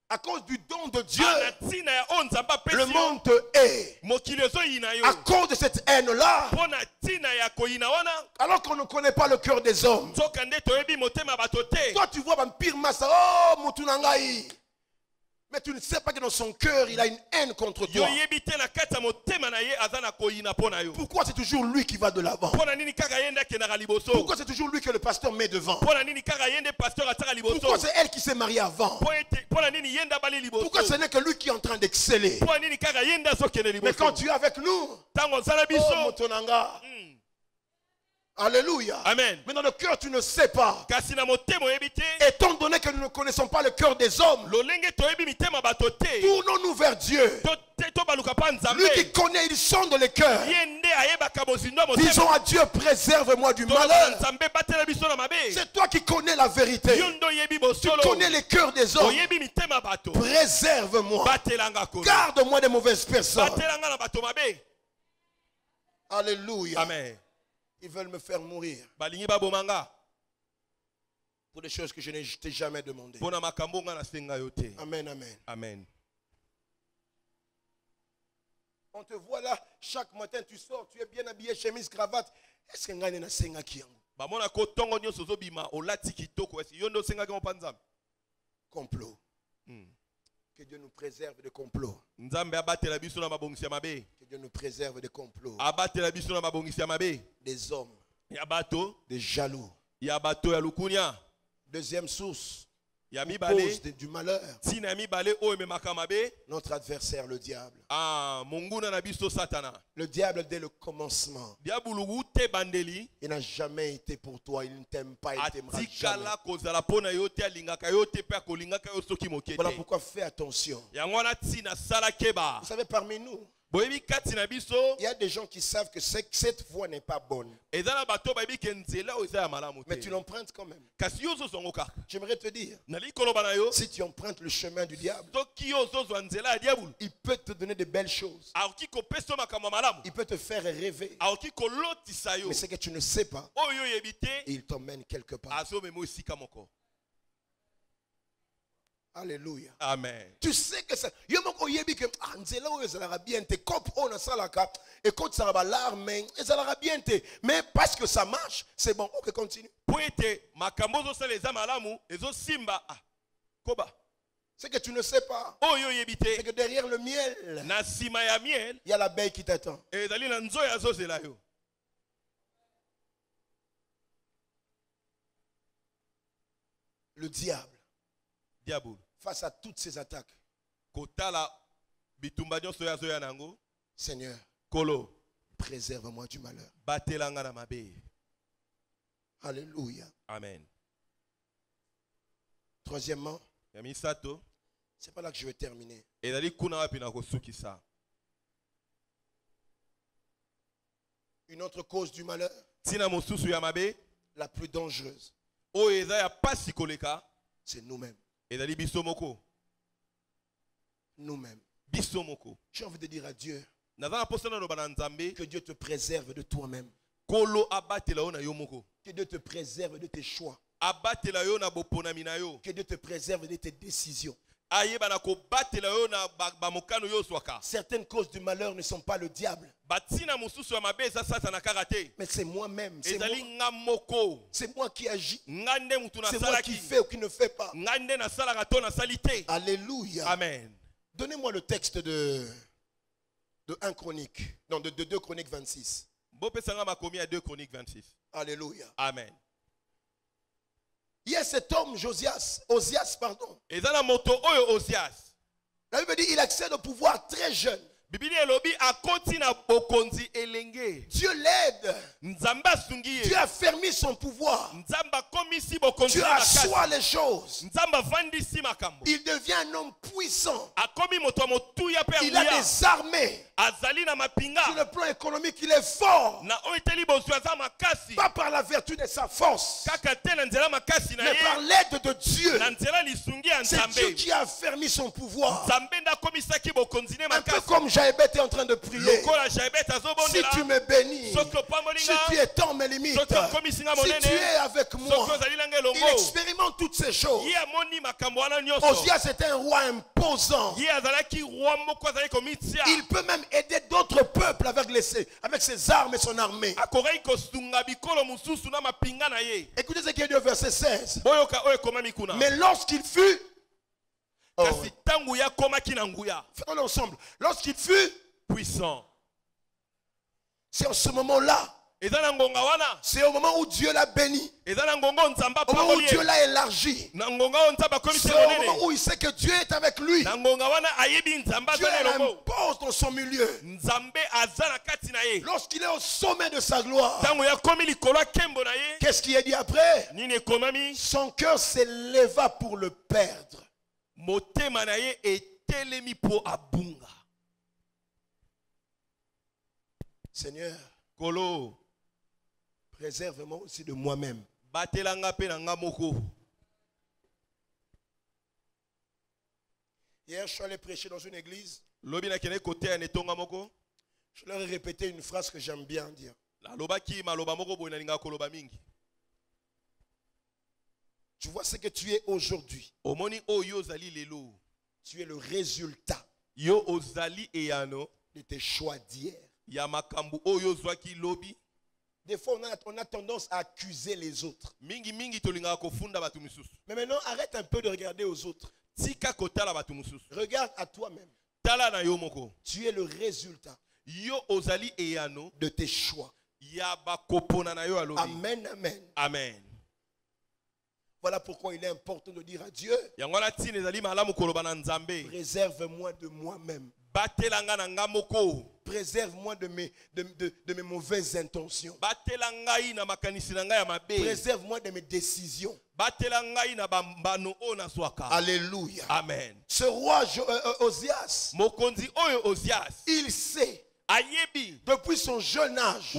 S1: à cause du don de Dieu, le monde te hait. À cause de cette haine-là, alors qu'on ne connaît pas le cœur des hommes, toi tu vois un pire massa, oh Mutunangai. Mais tu ne sais pas que dans son cœur, il a une haine contre toi. Pourquoi c'est toujours lui qui va de l'avant? Pourquoi c'est toujours lui que le pasteur met devant? Pourquoi c'est elle qui s'est mariée avant? Pourquoi ce n'est que lui qui est en train d'exceller? Mais quand tu es avec nous, oh Mutunanga. Alléluia.
S2: Amen.
S1: Mais dans le cœur, tu ne sais pas. Étant donné que nous ne connaissons pas le cœur des hommes, tournons-nous vers Dieu. Lui qui connaît, il sonde les cœurs. Disons à Dieu, préserve-moi du malheur. C'est toi qui connais la vérité. Tu connais les cœurs des hommes. Préserve-moi. Garde-moi des mauvaises personnes. Alléluia.
S2: Amen.
S1: Ils veulent me faire mourir pour des choses que je n'ai jamais demandées. Amen, amen.
S2: Amen.
S1: On te voit là, chaque matin tu sors, tu es bien habillé, chemise, cravate. Est-ce que tu as senga kiango? Complot. Que Dieu nous préserve de complots. Que Dieu nous préserve de complots. Des hommes. Des jaloux. Deuxième source. Cause du malheur. Notre adversaire, le diable. Le diable, dès le commencement, il n'a jamais été pour toi. Il ne t'aime pas. Il ne t'aimera jamais. Voilà pourquoi fais attention. Vous savez, parmi nous, il y a des gens qui savent que cette voie n'est pas bonne. Mais tu l'empruntes quand même. J'aimerais te dire, si tu empruntes le chemin du diable, il peut te donner de belles choses. Il peut te faire rêver. Mais c'est que tu ne sais pas. Et il t'emmène quelque part. Alléluia.
S2: Amen.
S1: Tu sais que ça. Et quand ça va l'armée, ça va bien. Mais parce que ça marche, c'est bon. Ok, continue. C'est que tu ne sais pas. C'est que derrière le miel, il y a l'abeille qui t'attend. Le diable. Face à toutes ces attaques, Seigneur, préserve-moi du malheur. Alléluia.
S2: Amen.
S1: Troisièmement, c'est pas là que je vais terminer. Une autre cause du malheur, la plus dangereuse, c'est nous-mêmes. Nous-mêmes. J'ai envie de dire à Dieu que Dieu te préserve de toi-même. Que Dieu te préserve de tes choix. Que Dieu te préserve de tes décisions. Certaines causes du malheur ne sont pas le diable. Mais c'est moi-même. C'est moi qui agis. C'est moi qui fais ou qui ne fais pas. Alléluia.
S2: Amen.
S1: Donnez-moi le texte de 1 Chronique. Non, de 2 Chroniques 26.
S2: 2 Chroniques 26.
S1: Alléluia.
S2: Amen.
S1: Il y a cet homme, Osias, pardon.
S2: La
S1: Bible dit qu'il accède au pouvoir très jeune. Dieu l'aide. Dieu a fermé son pouvoir. Dieu assoit les choses. Il devient un homme puissant. Il a des armées. Sur le plan économique, il est fort. Pas par la vertu de sa force, mais par l'aide de Dieu. C'est Dieu qui a fermé son pouvoir. Un peu comme Jaébet est en train de prier. Si tu me bénis, si tu étends mes limites, si tu es avec moi, il expérimente toutes ces choses. Osias était un roi imposant. Il peut même aider d'autres peuples avec ses armes et son armée. Écoutez ce qu'il dit au verset 16. Mais lorsqu'il fut... Faisons-le ensemble. Lorsqu'il fut
S2: puissant,
S1: c'est en ce moment-là. C'est au moment où Dieu l'a béni. Au moment où Dieu l'a élargi. C'est au moment où il sait que Dieu est avec lui. Dieu l'impose dans son milieu. Lorsqu'il est au sommet de sa gloire, qu'est-ce qui est dit après? Son cœur s'éleva pour le perdre. Seigneur, préserve-moi aussi de moi-même. Hier, je suis allé prêcher dans une église. Je leur ai répété une phrase que j'aime bien dire. Tu vois ce que tu es aujourd'hui. Tu es le résultat de tes choix d'hier. Des fois, on a tendance à accuser les autres. Mais maintenant, arrête un peu de regarder aux autres. Regarde à toi-même. Tu es le résultat de tes choix. Amen, amen.
S2: Amen.
S1: Voilà pourquoi il est important de dire à Dieu, préserve-moi de moi-même. Préserve-moi de mes mauvaises intentions. Préserve-moi de mes décisions. Alléluia.
S2: Amen.
S1: Ce roi Osias, il sait, depuis son jeune âge,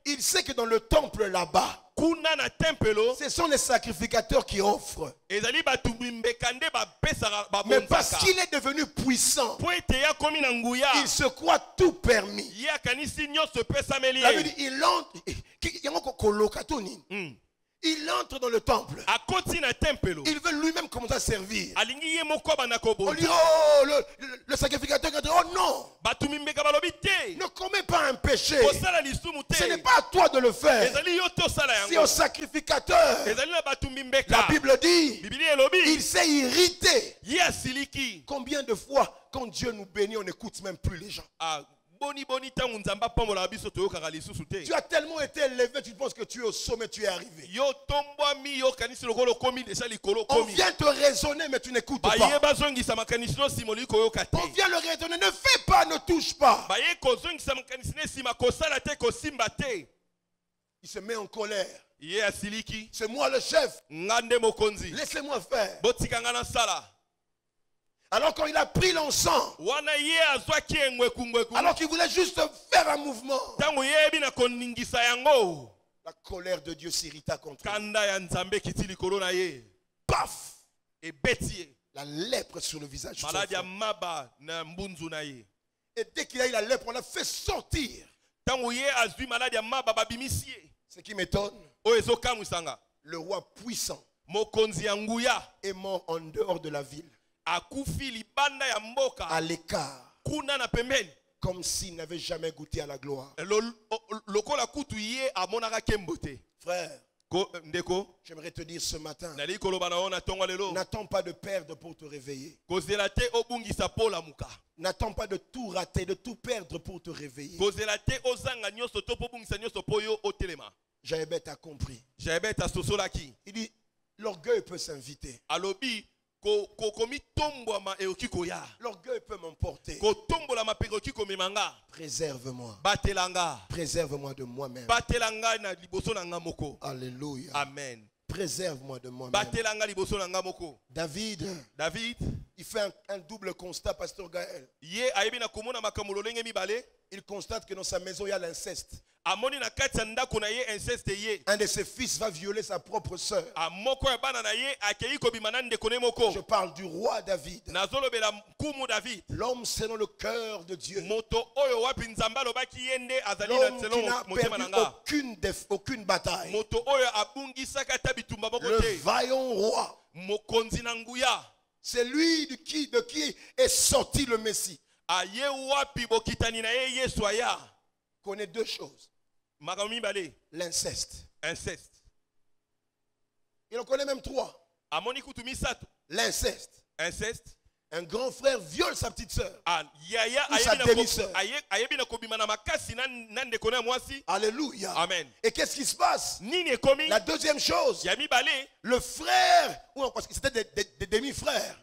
S1: il sait que dans le temple là-bas, ce sont les sacrificateurs qui offrent. Mais parce qu'il est devenu puissant, il se croit tout permis. Il entre dans le temple. Il veut lui-même commencer à servir. On dit, oh, le sacrificateur, oh non, ne commets pas un péché. Ce n'est pas à toi de le faire. C'est au sacrificateur. La Bible dit, il s'est irrité. Combien de fois, quand Dieu nous bénit, on n'écoute même plus les gens. Tu as tellement été élevé, tu penses que tu es au sommet, tu es arrivé. On vient te raisonner, mais tu n'écoutes pas. On vient le raisonner, ne fais pas, ne touche pas. Il se met en colère. C'est moi le chef. Laissez-moi faire. Alors quand il a pris l'encens, alors qu'il voulait juste faire un mouvement, la colère de Dieu s'irrita contre lui. Paf! La lèpre sur le visage. Et dès qu'il a eu la lèpre, on l'a fait sortir. Ce qui m'étonne, le roi puissant est mort en dehors de la ville, à l'écart, comme s'il n'avait jamais goûté à la gloire. Frère, j'aimerais te dire ce matin, n'attends pas de perdre pour te réveiller. N'attends pas de tout rater, de tout perdre pour te réveiller. Jaébet a compris. Il dit, l'orgueil peut s'inviter. L'orgueil peut m'emporter. Préserve-moi. Préserve-moi de moi-même. Alléluia.
S2: Amen.
S1: Préserve-moi de moi-même. David, il fait un double constat, pasteur Gaël. Il constate que dans sa maison il y a l'inceste. Un de ses fils va violer sa propre sœur. Je parle du roi David. L'homme selon le cœur de Dieu. L'homme qui n'a perdu aucune bataille. Le vaillant roi. C'est lui de qui est sorti le Messie. Connaît deux choses. L'inceste. Il en connaît même trois. L'inceste. Un grand frère viole sa petite soeur. Ou sa demi-soeur. Alléluia.
S2: Amen.
S1: Et qu'est-ce qui se passe? La deuxième chose. Le frère, parce que c'était des demi-frères.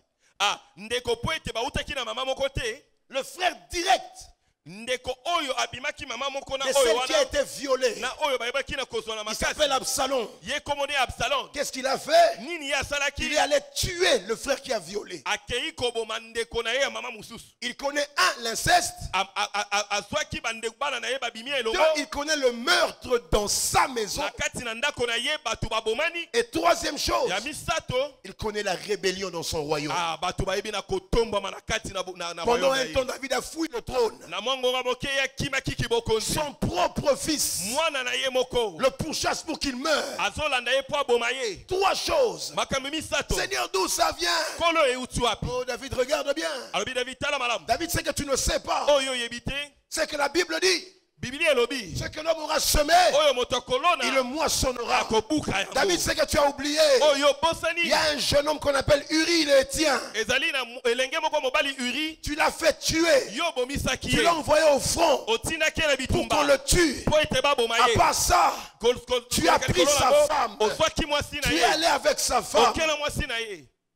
S1: Le frère direct. De celle qui a été violée. Il s'appelle Absalom. Qu'est-ce qu'il a fait? Il est allé tuer le frère qui a violé. Il connaît l'inceste. Il connaît le meurtre dans sa maison. Et troisième chose, il connaît la rébellion dans son royaume. Pendant un temps, David a fouillé le trône. Son propre fils le pourchasse pour qu'il meure. Trois choses. Seigneur, d'où ça vient? Oh, David, regarde bien. David sait que tu ne sais pas. C'est que la Bible dit. Ce que l'homme aura semé, il le moissonnera. David sait que tu as oublié. Il y a un jeune homme qu'on appelle Uri, il est tien. Tu l'as fait tuer. Tu l'as envoyé au front pour qu'on le tue. À part ça, tu as pris sa femme. Tu es allé avec sa femme.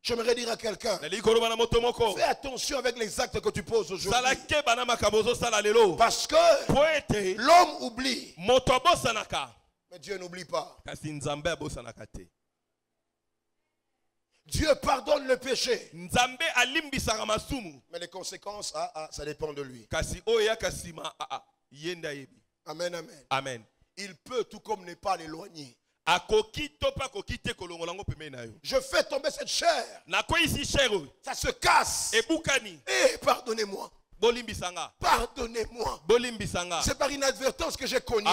S1: J'aimerais dire à quelqu'un, fais attention avec les actes que tu poses aujourd'hui. Parce que l'homme oublie. Mais Dieu n'oublie pas. Dieu pardonne le péché. Mais les conséquences, ça dépend de lui. Amen, amen.
S2: Amen.
S1: Il peut tout comme ne pas l'éloigner. Je fais tomber cette chair. Ça se casse. Et pardonnez-moi. Pardonnez-moi. C'est par inadvertance que j'ai cogné.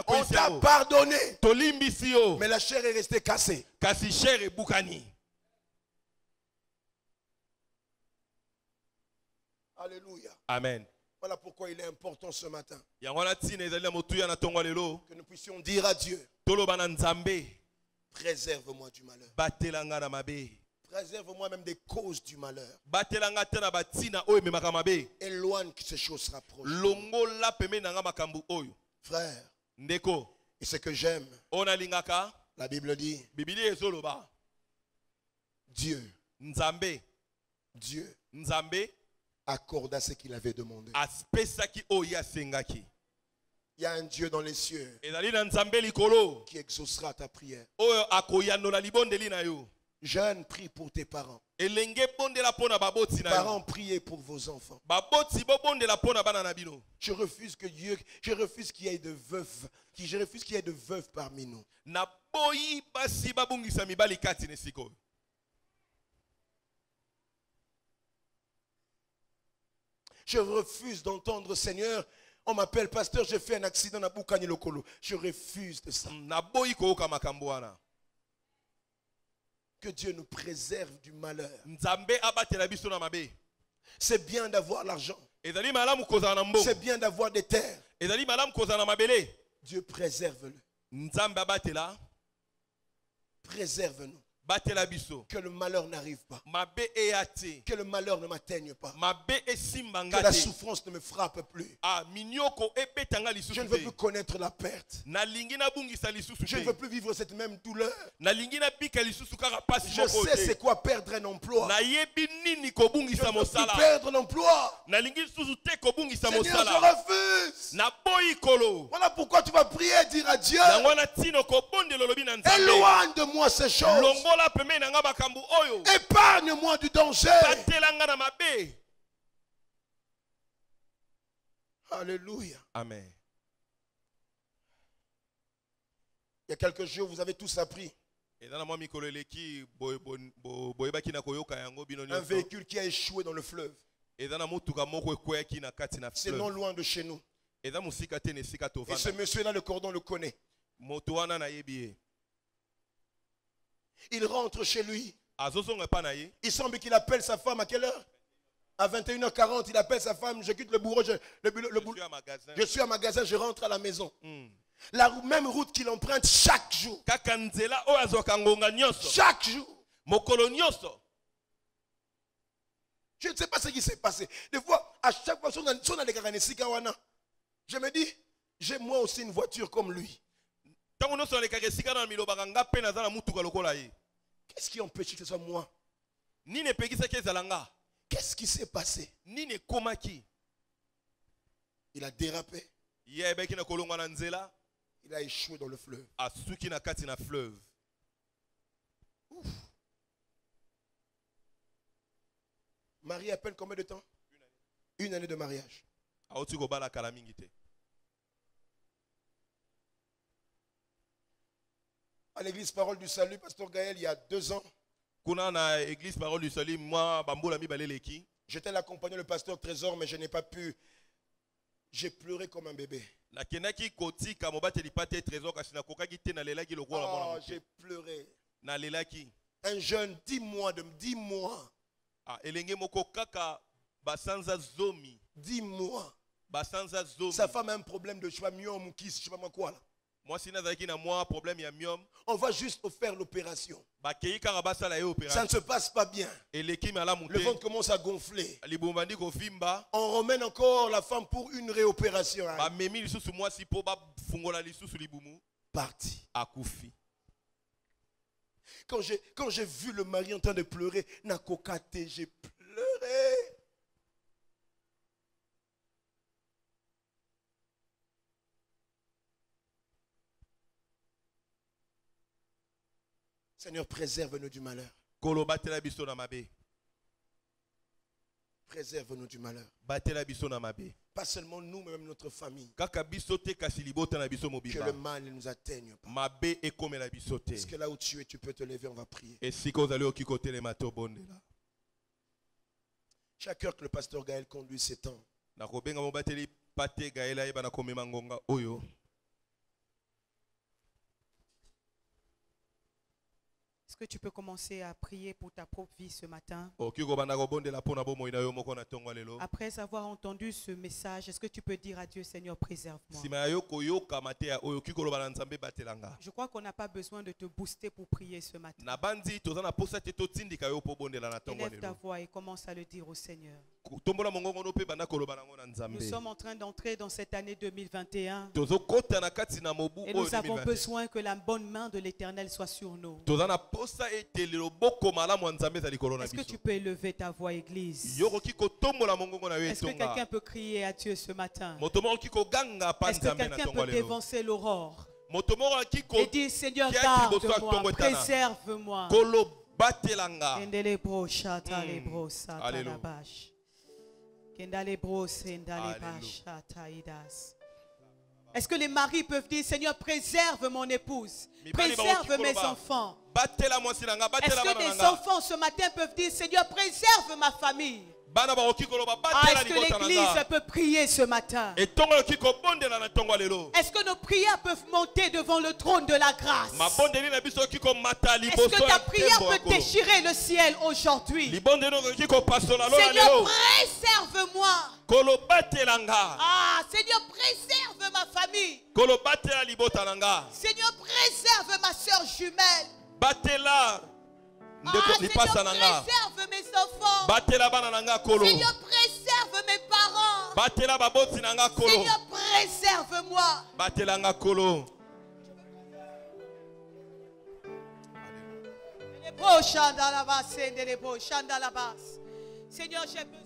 S1: On t'a pardonné. Mais la chair est restée cassée. Alléluia.
S2: Amen.
S1: Voilà pourquoi il est important ce matin que nous puissions dire à Dieu, préserve-moi du malheur. Préserve-moi même des causes du malheur. Éloigne que ces choses se rapprochent. Frère, et ce que j'aime, la Bible dit, Dieu accorda ce qu'il avait demandé. Il Il y a un Dieu dans les cieux qui exaucera ta prière. Jeune, prie pour tes parents. Parents, priez pour vos enfants. Je refuse qu'il y ait de veufs. Je refuse qu'il y ait de veufs parmi nous. Je refuse d'entendre, Seigneur, on m'appelle pasteur, j'ai fait un accident dans Boukani Lokolo. Je refuse de ça. Que Dieu nous préserve du malheur. C'est bien d'avoir l'argent. C'est bien d'avoir des terres. Dieu préserve-le. Préserve-nous. Que le malheur n'arrive pas. Que le malheur ne m'atteigne pas. Que la souffrance ne me frappe plus. Je ne veux plus connaître la perte. Je ne veux plus vivre cette même douleur. Je sais c'est quoi perdre un emploi. Je ne veux plus perdre l'emploi. Seigneur, je refuse. Voilà pourquoi tu vas prier et dire à Dieu, éloigne de moi ces choses. Épargne-moi du danger. Alléluia.
S2: Amen.
S1: Il y a quelques jours, vous avez tous appris. Un véhicule qui a échoué dans le fleuve. C'est non loin de chez nous. Et ce monsieur-là, le cordon le connaît. Il rentre chez lui. Il semble qu'il appelle sa femme à quelle heure? À 21h40, il appelle sa femme. Je quitte le bureau. Je suis à magasin, je rentre à la maison. La même route qu'il emprunte chaque jour. Chaque jour. Je ne sais pas ce qui s'est passé. Des fois, à chaque fois, je me dis, j'ai moi aussi une voiture comme lui. Qu'est-ce qui empêche que ce soit moi? Qu'est-ce qui s'est passé? Il a dérapé. Il a échoué dans le fleuve. Ouf. Marie appelle combien de temps? Une année de mariage. À l'église Parole du Salut, Pasteur Gaël, il y a 2 ans, j'étais l'accompagné le pasteur Trésor, mais je n'ai pas pu. J'ai pleuré comme un bébé. Oh, j'ai pleuré. Un jeune, 10 mois. 10 mois. Sa femme a un problème de choix, myome ou kiss, je ne sais pas quoi là. On va juste faire l'opération. Ça ne se passe pas bien. Le ventre commence à gonfler. On ramène encore la femme pour une réopération. Parti. Quand j'ai vu le mari en train de pleurer, j'ai pleuré. Seigneur, préserve-nous du malheur. Préserve-nous du malheur. Pas seulement nous, mais même notre famille. Que le mal ne nous atteigne pas. Est-ce que là où tu es, tu peux te lever, on va prier. Chaque cœur que le pasteur Gaël conduit ces temps.
S3: Est-ce que tu peux commencer à prier pour ta propre vie ce matin? Après avoir entendu ce message, est-ce que tu peux dire à Dieu, Seigneur, préserve-moi? Je crois qu'on n'a pas besoin de te booster pour prier ce matin. Élève ta voix et commence à le dire au Seigneur. Nous sommes en train d'entrer dans cette année 2021. Et nous avons besoin que la bonne main de l'Éternel soit sur nous. Est-ce que tu peux élever ta voix, Église? Est-ce que quelqu'un peut crier à Dieu ce matin? Est-ce que quelqu'un peut dévancer l'aurore et dire, Seigneur, garde-moi, préserve-moi. Est-ce que les maris peuvent dire, Seigneur, préserve mon épouse, préserve mes enfants? Est-ce que des enfants ce matin peuvent dire, Seigneur, préserve ma famille? Est-ce que l'église peut prier ce matin? Est-ce que nos prières peuvent monter devant le trône de la grâce? Est-ce que ta prière peut déchirer le ciel aujourd'hui? Seigneur, préserve-moi. Ah, Seigneur, préserve ma famille. Seigneur, préserve ma soeur jumelle. Seigneur, préserve mes enfants. Seigneur, préserve mes parents. Seigneur, préserve-moi. Seigneur, j'ai besoin.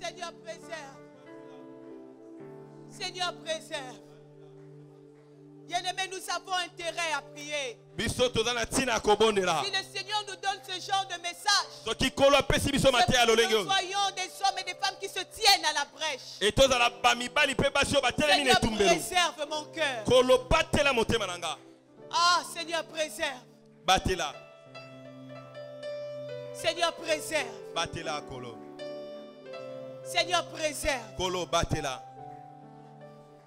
S3: Seigneur, préserve. Seigneur, préserve. Bien-aimés, nous avons intérêt à prier. Si le Seigneur nous donne ce genre de message, nous soyons des hommes et des femmes qui se tiennent à la brèche. Seigneur, préserve mon cœur. Ah, Seigneur, préserve. Seigneur, préserve. Seigneur, préserve.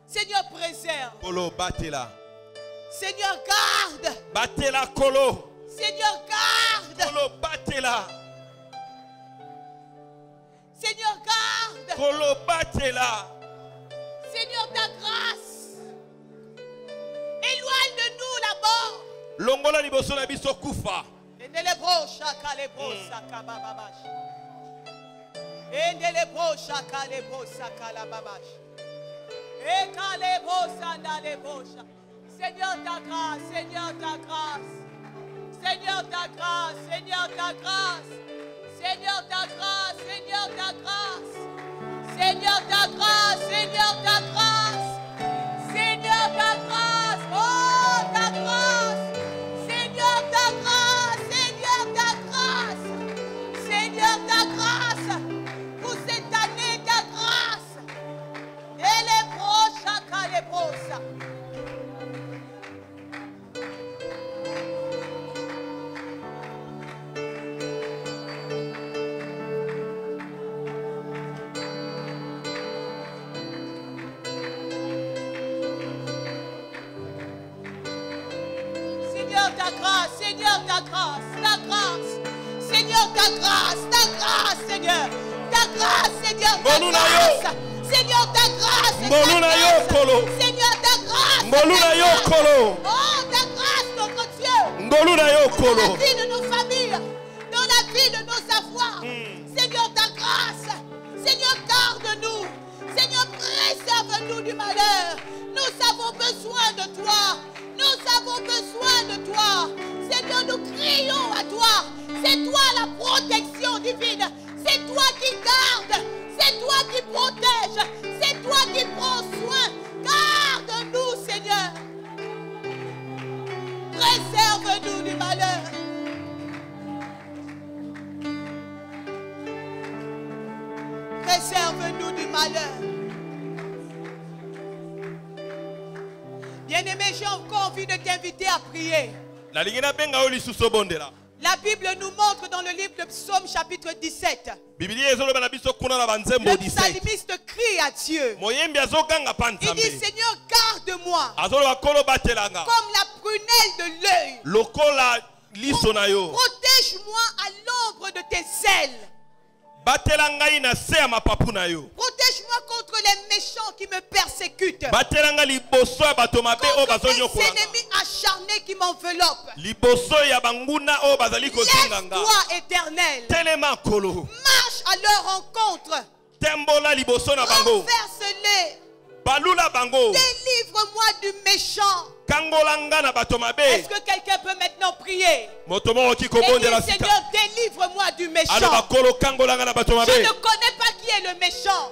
S3: Seigneur, préserve. Seigneur, garde. Seigneur, garde. Seigneur, garde. Seigneur, ta grâce. Éloigne de nous la mort. Seigneur, ta grâce, Seigneur, ta grâce. Seigneur, ta grâce, Seigneur, ta grâce. Seigneur, ta grâce, Seigneur, ta grâce. Seigneur, ta grâce, Seigneur, ta grâce. Seigneur, ta grâce, oh, ta grâce. Seigneur, ta grâce, Seigneur, ta grâce. Seigneur, ta grâce. Pour cette année, ta grâce. Et les proches, chacun les proches. Seigneur, ta grâce, Seigneur, ta grâce, ta grâce. Seigneur, ta grâce, Seigneur. Ta grâce, Seigneur, ta grâce. Seigneur, ta grâce. Seigneur, ta grâce. Oh, ta grâce, notre Dieu. Dans la vie de nos familles, dans la vie de nos avoirs. Seigneur, ta grâce. Seigneur, garde-nous. Seigneur, préserve-nous du malheur. Nous avons besoin de toi. Nous avons besoin de toi. Seigneur, nous crions à toi. C'est toi la protection divine. C'est toi qui gardes, c'est toi qui protèges, c'est toi qui prends soin. Garde-nous, Seigneur. Préserve-nous du malheur. Préserve-nous du malheur. Bien-aimé, j'ai encore envie de t'inviter à prier. La Bible nous montre dans le livre de Psaume chapitre 17. Le psalmiste crie à Dieu. Il dit, Seigneur, garde-moi comme la prunelle de l'œil. Protège-moi à l'ombre de tes ailes. Protège-moi contre les méchants qui me persécutent. Contre les ennemis acharnés qui m'enveloppent. Lève-toi, Éternel. Marche à leur rencontre. Renverse-les. Délivre-moi du méchant. Est-ce que quelqu'un peut maintenant prier? Et dire, Seigneur, délivre-moi du méchant. Je ne connais pas qui est le méchant.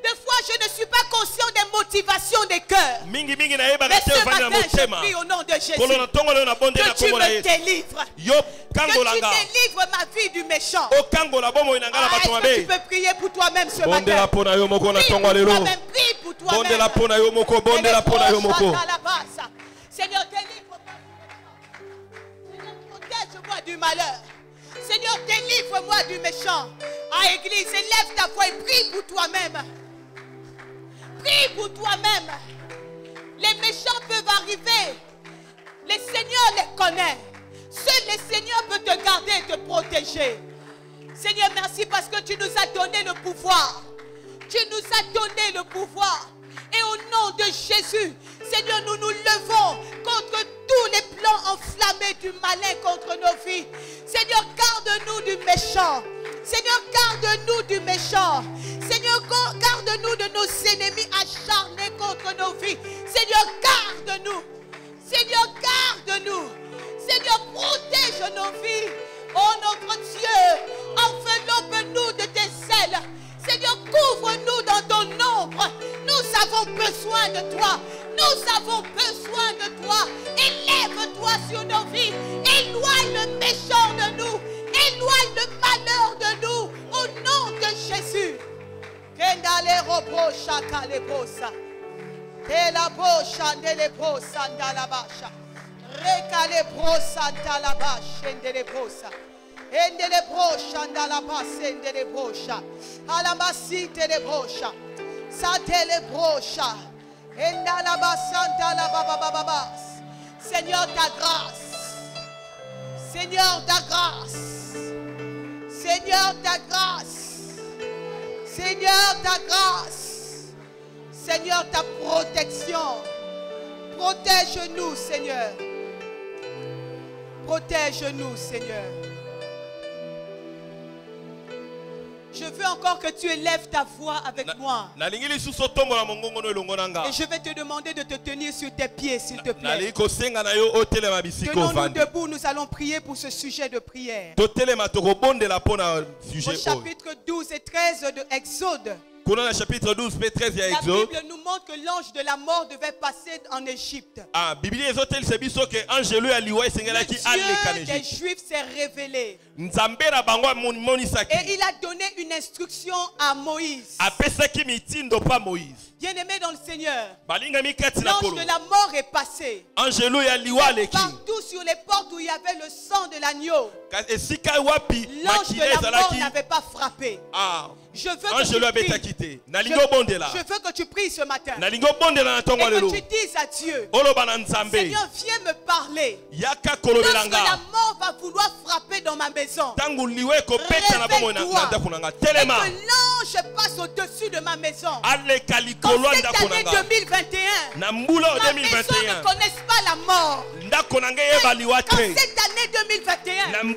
S3: Des fois, je ne suis pas conscient des motivations des cœurs. Mais ce matin, je prie au nom de Jésus que tu me délivres. Que tu délivres ma vie du méchant. Est-ce que tu peux prier pour toi-même ce matin? Prie pour toi-même, prie pour toi-même. Seigneur, délivre-moi. Seigneur, protège-moi du malheur. Seigneur, délivre-moi du méchant. Ah, Église, élève ta voix et prie pour toi-même. Prie pour toi-même. Les méchants peuvent arriver. Le Seigneur les connaît. Seul le Seigneur peut te garder et te protéger. Seigneur, merci parce que tu nous as donné le pouvoir. Tu nous as donné le pouvoir. Et au nom de Jésus, Seigneur, nous nous levons contre tous les plans enflammés du malin contre nos vies. Seigneur, garde-nous du méchant. Seigneur, garde-nous du méchant. Seigneur, garde-nous de nos ennemis acharnés contre nos vies. Seigneur, garde-nous. Seigneur, garde-nous. Seigneur, protège nos vies. Oh notre Dieu, enveloppe-nous de tes ailes. Seigneur, couvre-nous dans ton ombre. Nous avons besoin de toi. Nous avons besoin de toi. Élève-toi sur nos vies. Éloigne le méchant de nous. Éloigne le malheur de nous. Au nom de Jésus. Kendale robo shaka lebosa. Tela bosha ndelebosa ndalabasha. Rekale brosa ndalabasha ndelebosa. Endele brosha ndalabasa endele brosha. Alamasite le brosha. Satele brosha. Endalabasa ndalababababas. Seigneur, ta grâce. Seigneur, ta grâce. Seigneur, ta grâce. Seigneur, ta grâce. Seigneur, ta protection. Protège-nous, Seigneur. Protège-nous, Seigneur. Je veux encore que tu élèves ta voix avec moi. Et je vais te demander de te tenir sur tes pieds, s'il te plaît. Tenons-nous debout, nous allons prier pour ce sujet de prière. Au chapitre 12 et 13 de Exode.
S1: La chapitre 12, 13
S3: la Bible nous montre que l'ange de la mort devait passer en Égypte. Le Dieu des Juifs s'est révélé. Et il a donné une instruction à Moïse. Bien-aimé dans le Seigneur, l'ange de la mort est passé. Partout sur les portes où il y avait le sang de l'agneau, l'ange de la mort n'avait pas frappé. Je veux que tu pries ce matin. Et que tu dises à Dieu, Seigneur, viens me parler. Lorsque la mort va vouloir frapper dans ma maison, réveille-toi. Et que l'ange passe au-dessus de ma maison. Dans cette année 2021, ma maison ne connaisse pas la mort. Quand cette année 2021, l'ange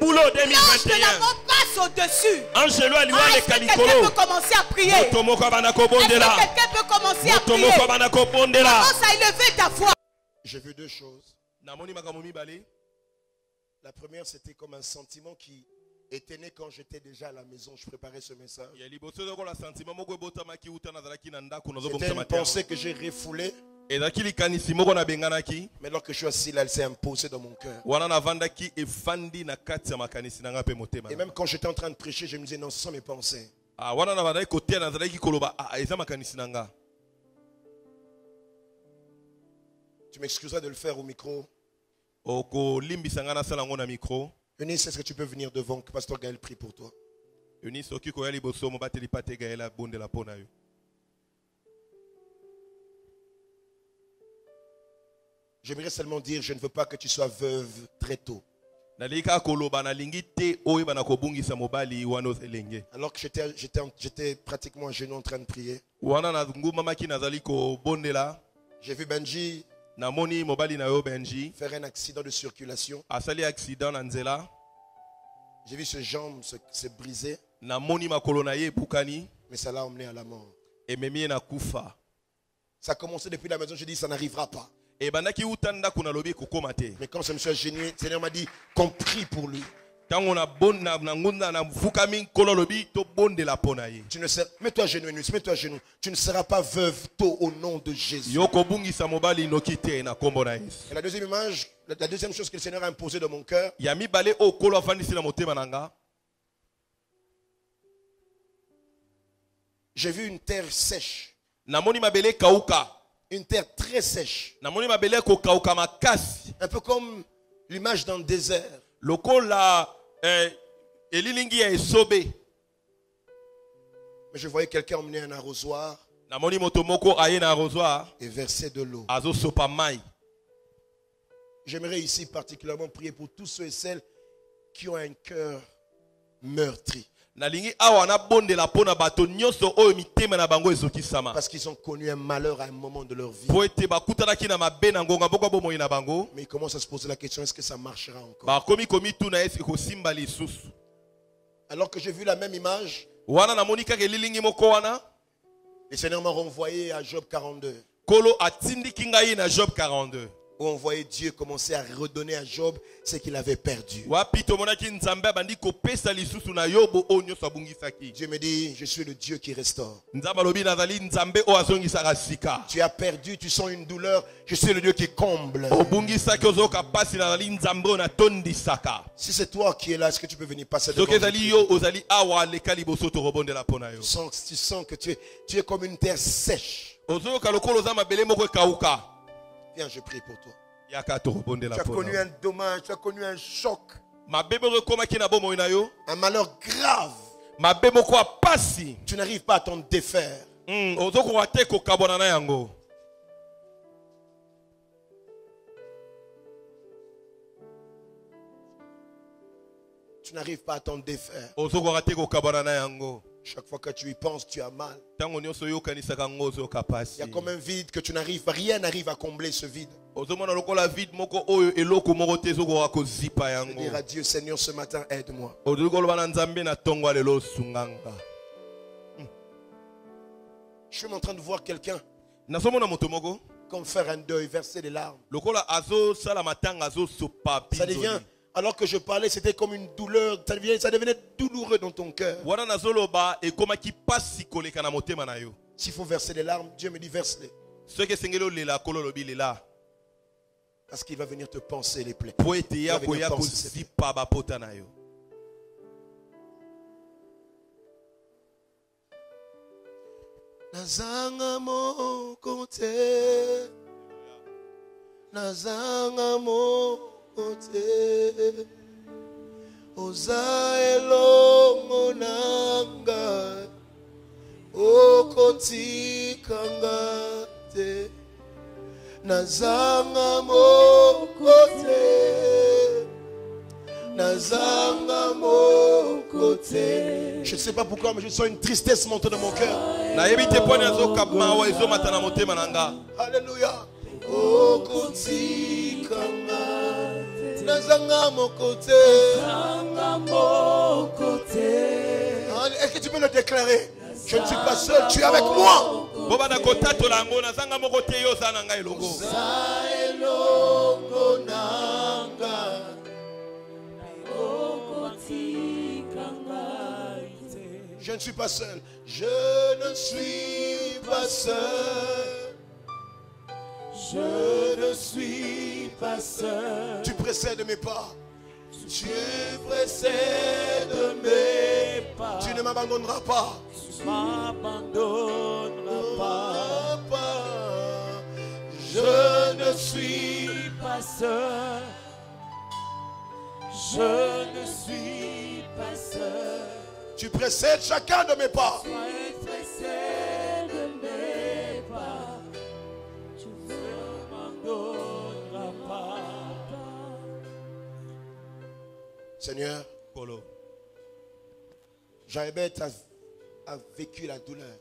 S3: de la mort passe au-dessus. Est-ce que quelqu'un peut commencer à prier? Est-ce que quelqu'un peut commencer à prier? Commence à élever ta voix.
S1: J'ai vu deux choses. La première, c'était comme un sentiment qui était né quand j'étais déjà à la maison. Je préparais ce message. C'était une pensée que j'ai refoulée. Mais lorsque je suis assis là, elle s'est imposée dans mon cœur. Et même quand j'étais en train de prêcher, je me disais non, ce sont mes pensées. Tu m'excuseras de le faire au micro. Eunice, est-ce que tu peux venir devant que Pasteur Gaël prie pour toi? J'aimerais seulement dire, je ne veux pas que tu sois veuve très tôt. Alors que j'étais pratiquement à genoux en train de prier. J'ai vu Benji faire un accident de circulation. J'ai vu ses jambes se briser. Mais ça l'a emmené à la mort. Ça a commencé depuis la maison, j'ai dit ça n'arrivera pas. Mais quand je me suis agenouillé, le Seigneur m'a dit qu'on prie pour lui. Mets-toi à genoux, mets-toi à genoux. Tu ne seras pas veuve tôt au nom de Jésus. Et la deuxième image, la deuxième chose que le Seigneur a imposée dans mon cœur, j'ai vu une terre sèche. Une terre très sèche. Un peu comme l'image dans le désert. Mais je voyais quelqu'un emmener un arrosoir et verser de l'eau. J'aimerais ici particulièrement prier pour tous ceux et celles qui ont un cœur meurtri. Parce qu'ils ont connu un malheur à un moment de leur vie. Mais ils commencent à se poser la question, est-ce que ça marchera encore? Alors que j'ai vu la même image, le Seigneur m'a renvoyé à Job 42. Où on voyait Dieu commencer à redonner à Job ce qu'il avait perdu. Dieu me dit, je suis le Dieu qui restaure. Tu as perdu, tu sens une douleur, je suis le Dieu qui comble. Si c'est toi qui es là, est-ce que tu peux venir passer devant moi? Tu sens que tu es comme une terre sèche. Viens, je prie pour toi. Tu as connu un dommage, tu as connu un choc. Un malheur grave. Tu n'arrives pas à t'en défaire. Tu n'arrives pas à t'en défaire. Chaque fois que tu y penses, tu as mal. Il y a comme un vide que tu n'arrives, rien n'arrive à combler ce vide. Dire à Dieu, Seigneur, ce matin, aide-moi. Je suis en train de voir quelqu'un comme faire un deuil, verser des larmes. Ça devient... Alors que je parlais, c'était comme une douleur. Ça devenait douloureux dans ton cœur. S'il faut verser des larmes, Dieu me dit verse-les. Parce qu'il va venir te panser les plaies. Nazanga mo kote, nazanga mo kote, oza elongo nanga, okoti kanga te, nazanga mo kote, nazanga mo kote. Je ne sais pas pourquoi, mais je sens une tristesse monter dans mon cœur. Alléluia. Est-ce que tu peux le déclarer? Je ne suis pas seul, tu es avec moi. Je ne suis pas seul. Je ne suis pas seul.
S4: Je ne suis pas seul.
S1: Tu précèdes mes pas.
S4: Tu précèdes mes pas.
S1: Tu ne m'abandonneras pas.
S4: Tu m'abandonneras pas. Je ne suis pas seul. Je ne suis pas seul.
S1: Tu précèdes chacun de mes pas.
S4: Tu précèdes mes pas. Tu ne m'abandonneras pas.
S1: Seigneur, Jaébet a vécu la douleur.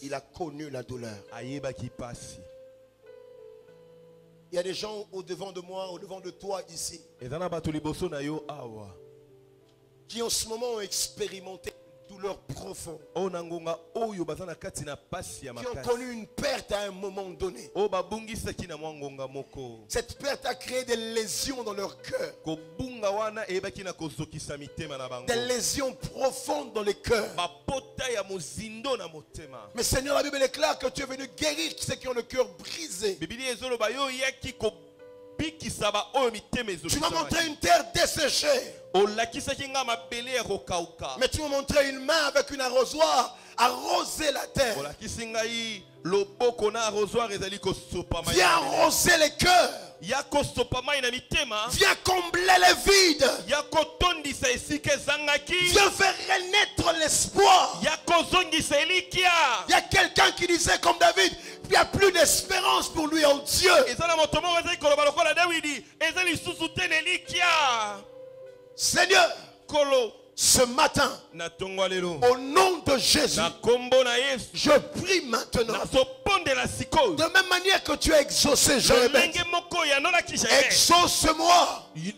S1: Il a connu la douleur. Il y a des gens au devant de moi, au devant de toi ici, qui en ce moment ont expérimenté une douleur profonde, qui ont connu une perte à un moment donné. Cette perte a créé des lésions dans leur cœur, des lésions profondes dans les cœurs. Mais Seigneur, la Bible déclare que tu es venu guérir ceux qui ont le cœur brisé. Tu m'as montré une terre desséchée, mais tu m'as montré une main avec une arrosoir arroser la terre. Viens arroser les cœurs. Viens combler les vides. Viens faire renaître l'espoir. Il y a quelqu'un qui disait comme David, il n'y a plus d'espérance pour lui en Dieu. Seigneur, ce matin, au nom de Jésus, je prie maintenant, de même manière que tu as exaucé Jaébet, exauce-moi du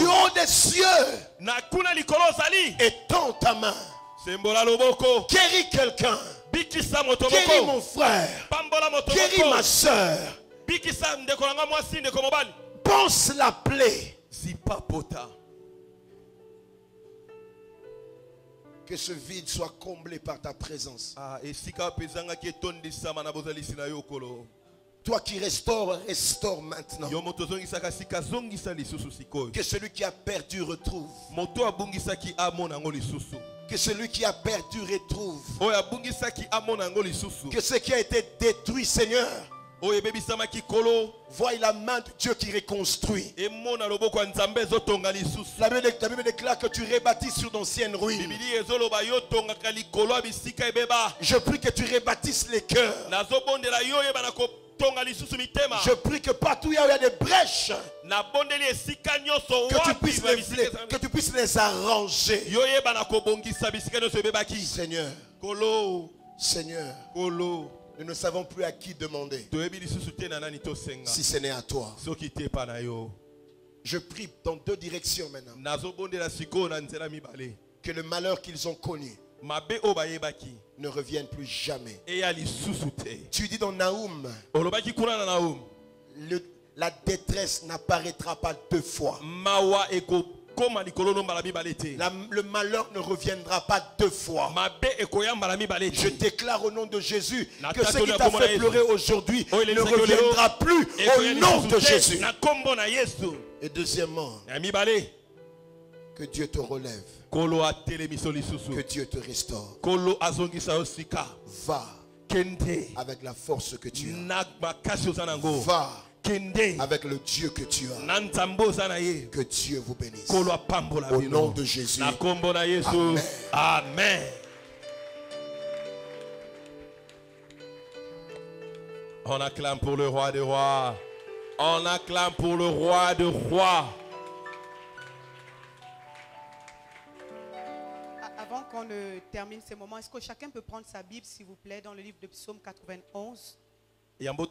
S1: haut des cieux, étends ta main, guéris quelqu'un, guéris mon frère, guéris ma soeur, pense la plaie. Que ce vide soit comblé par ta présence. Toi qui restaures, restaure maintenant. Que celui qui a perdu retrouve. Que celui qui a perdu retrouve. Que ce qui a été détruit, Seigneur, voie la main de Dieu qui reconstruit. La Bible déclare que tu rebâtis sur d'anciennes ruines. Je prie que tu rebâtisses les cœurs. Je prie que partout où il y a des brèches, que tu puisses les arranger. Seigneur, Seigneur, nous ne savons plus à qui demander si ce n'est à toi. Je prie dans deux directions maintenant. Que le malheur qu'ils ont connu ne revienne plus jamais. Tu dis dans Naoum, la détresse n'apparaîtra pas deux fois. Le malheur ne reviendra pas deux fois. Je déclare au nom de Jésus que ce qui t'a fait pleurer aujourd'hui ne reviendra plus au nom de Jésus. Et deuxièmement, que Dieu te relève, que Dieu te restaure. Va avec la force que tu as. Va avec le Dieu que tu as. Que Dieu vous bénisse. Au nom de Jésus. Amen.
S2: Amen. On acclame pour le roi des rois. On acclame pour le roi des rois.
S3: Avant qu'on ne termine ce moment, est-ce que chacun peut prendre sa Bible, s'il vous plaît, dans le livre de Psaume 91? Nous allons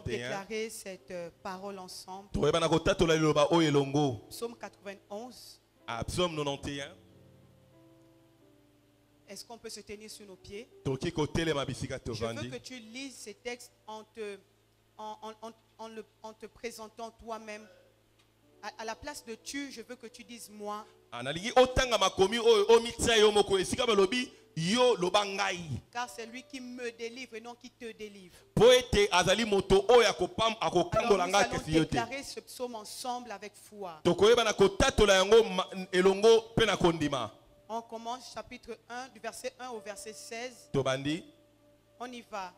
S3: déclarer cette parole ensemble. Psaume 91.
S2: Psaume 91.
S3: Est-ce qu'on peut se tenir sur nos pieds? Je veux que tu lises ces textes en te présentant toi-même À la place de tu, je veux que tu dises moi. Car c'est lui qui me délivre et non qui te délivre. Alors nous allons déclarer ce psaume ensemble avec foi. On commence chapitre 1, du verset 1 au verset 16. On y va.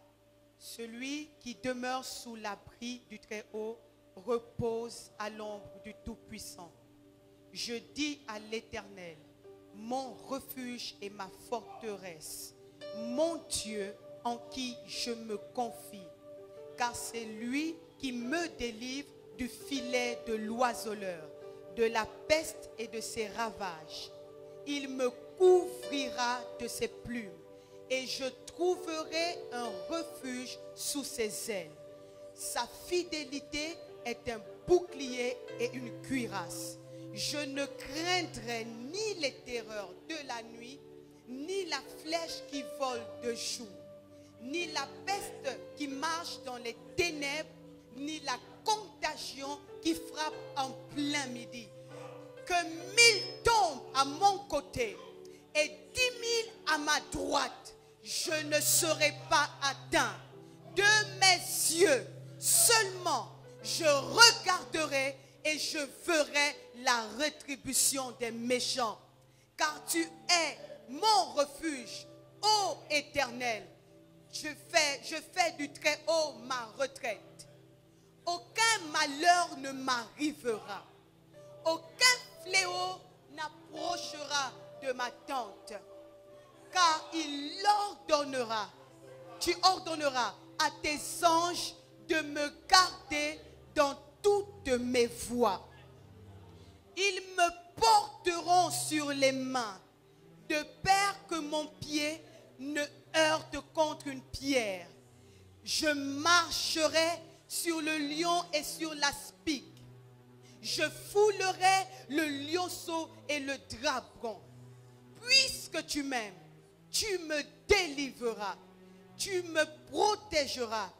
S3: Celui qui demeure sous l'abri du Très-Haut repose à l'ombre du Tout-Puissant. Je dis à l'Éternel, mon refuge et ma forteresse, mon Dieu en qui je me confie, car c'est lui qui me délivre du filet de l'oiseleur, de la peste et de ses ravages. Il me couvrira de ses plumes et je trouverai un refuge sous ses ailes. Sa fidélité est un bouclier et une cuirasse. Je ne craindrai ni les terreurs de la nuit, ni la flèche qui vole de jour, ni la peste qui marche dans les ténèbres, ni la contagion qui frappe en plein midi. Que 1000 tombent à mon côté et 10 000 à ma droite, je ne serai pas atteint. De mes yeux seulement, je regarderai et je ferai la rétribution des méchants. Car tu es mon refuge, ô Éternel. Je fais du Très-Haut ma retraite. Aucun malheur ne m'arrivera. Aucun fléau n'approchera de ma tente. Car tu ordonneras à tes anges de me garder dans toutes mes voies. Ils me porteront sur les mains, de peur que mon pied ne heurte contre une pierre. Je marcherai sur le lion et sur l'aspic. Je foulerai le lionceau et le dragon. Puisque tu m'aimes, tu me délivreras. Tu me protégeras,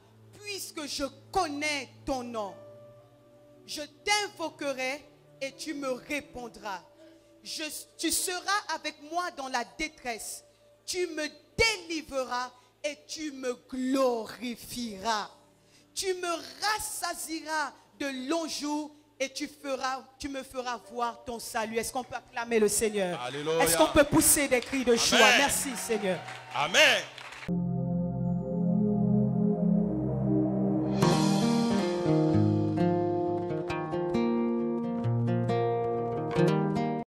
S3: puisque je connais ton nom. Je t'invoquerai et tu me répondras. Tu seras avec moi dans la détresse. Tu me délivreras et tu me glorifieras. Tu me rassasieras de longs jours et tu me feras voir ton salut. Est-ce qu'on peut acclamer le Seigneur? Est-ce qu'on peut pousser des cris de joie? Merci Seigneur.
S1: Amen.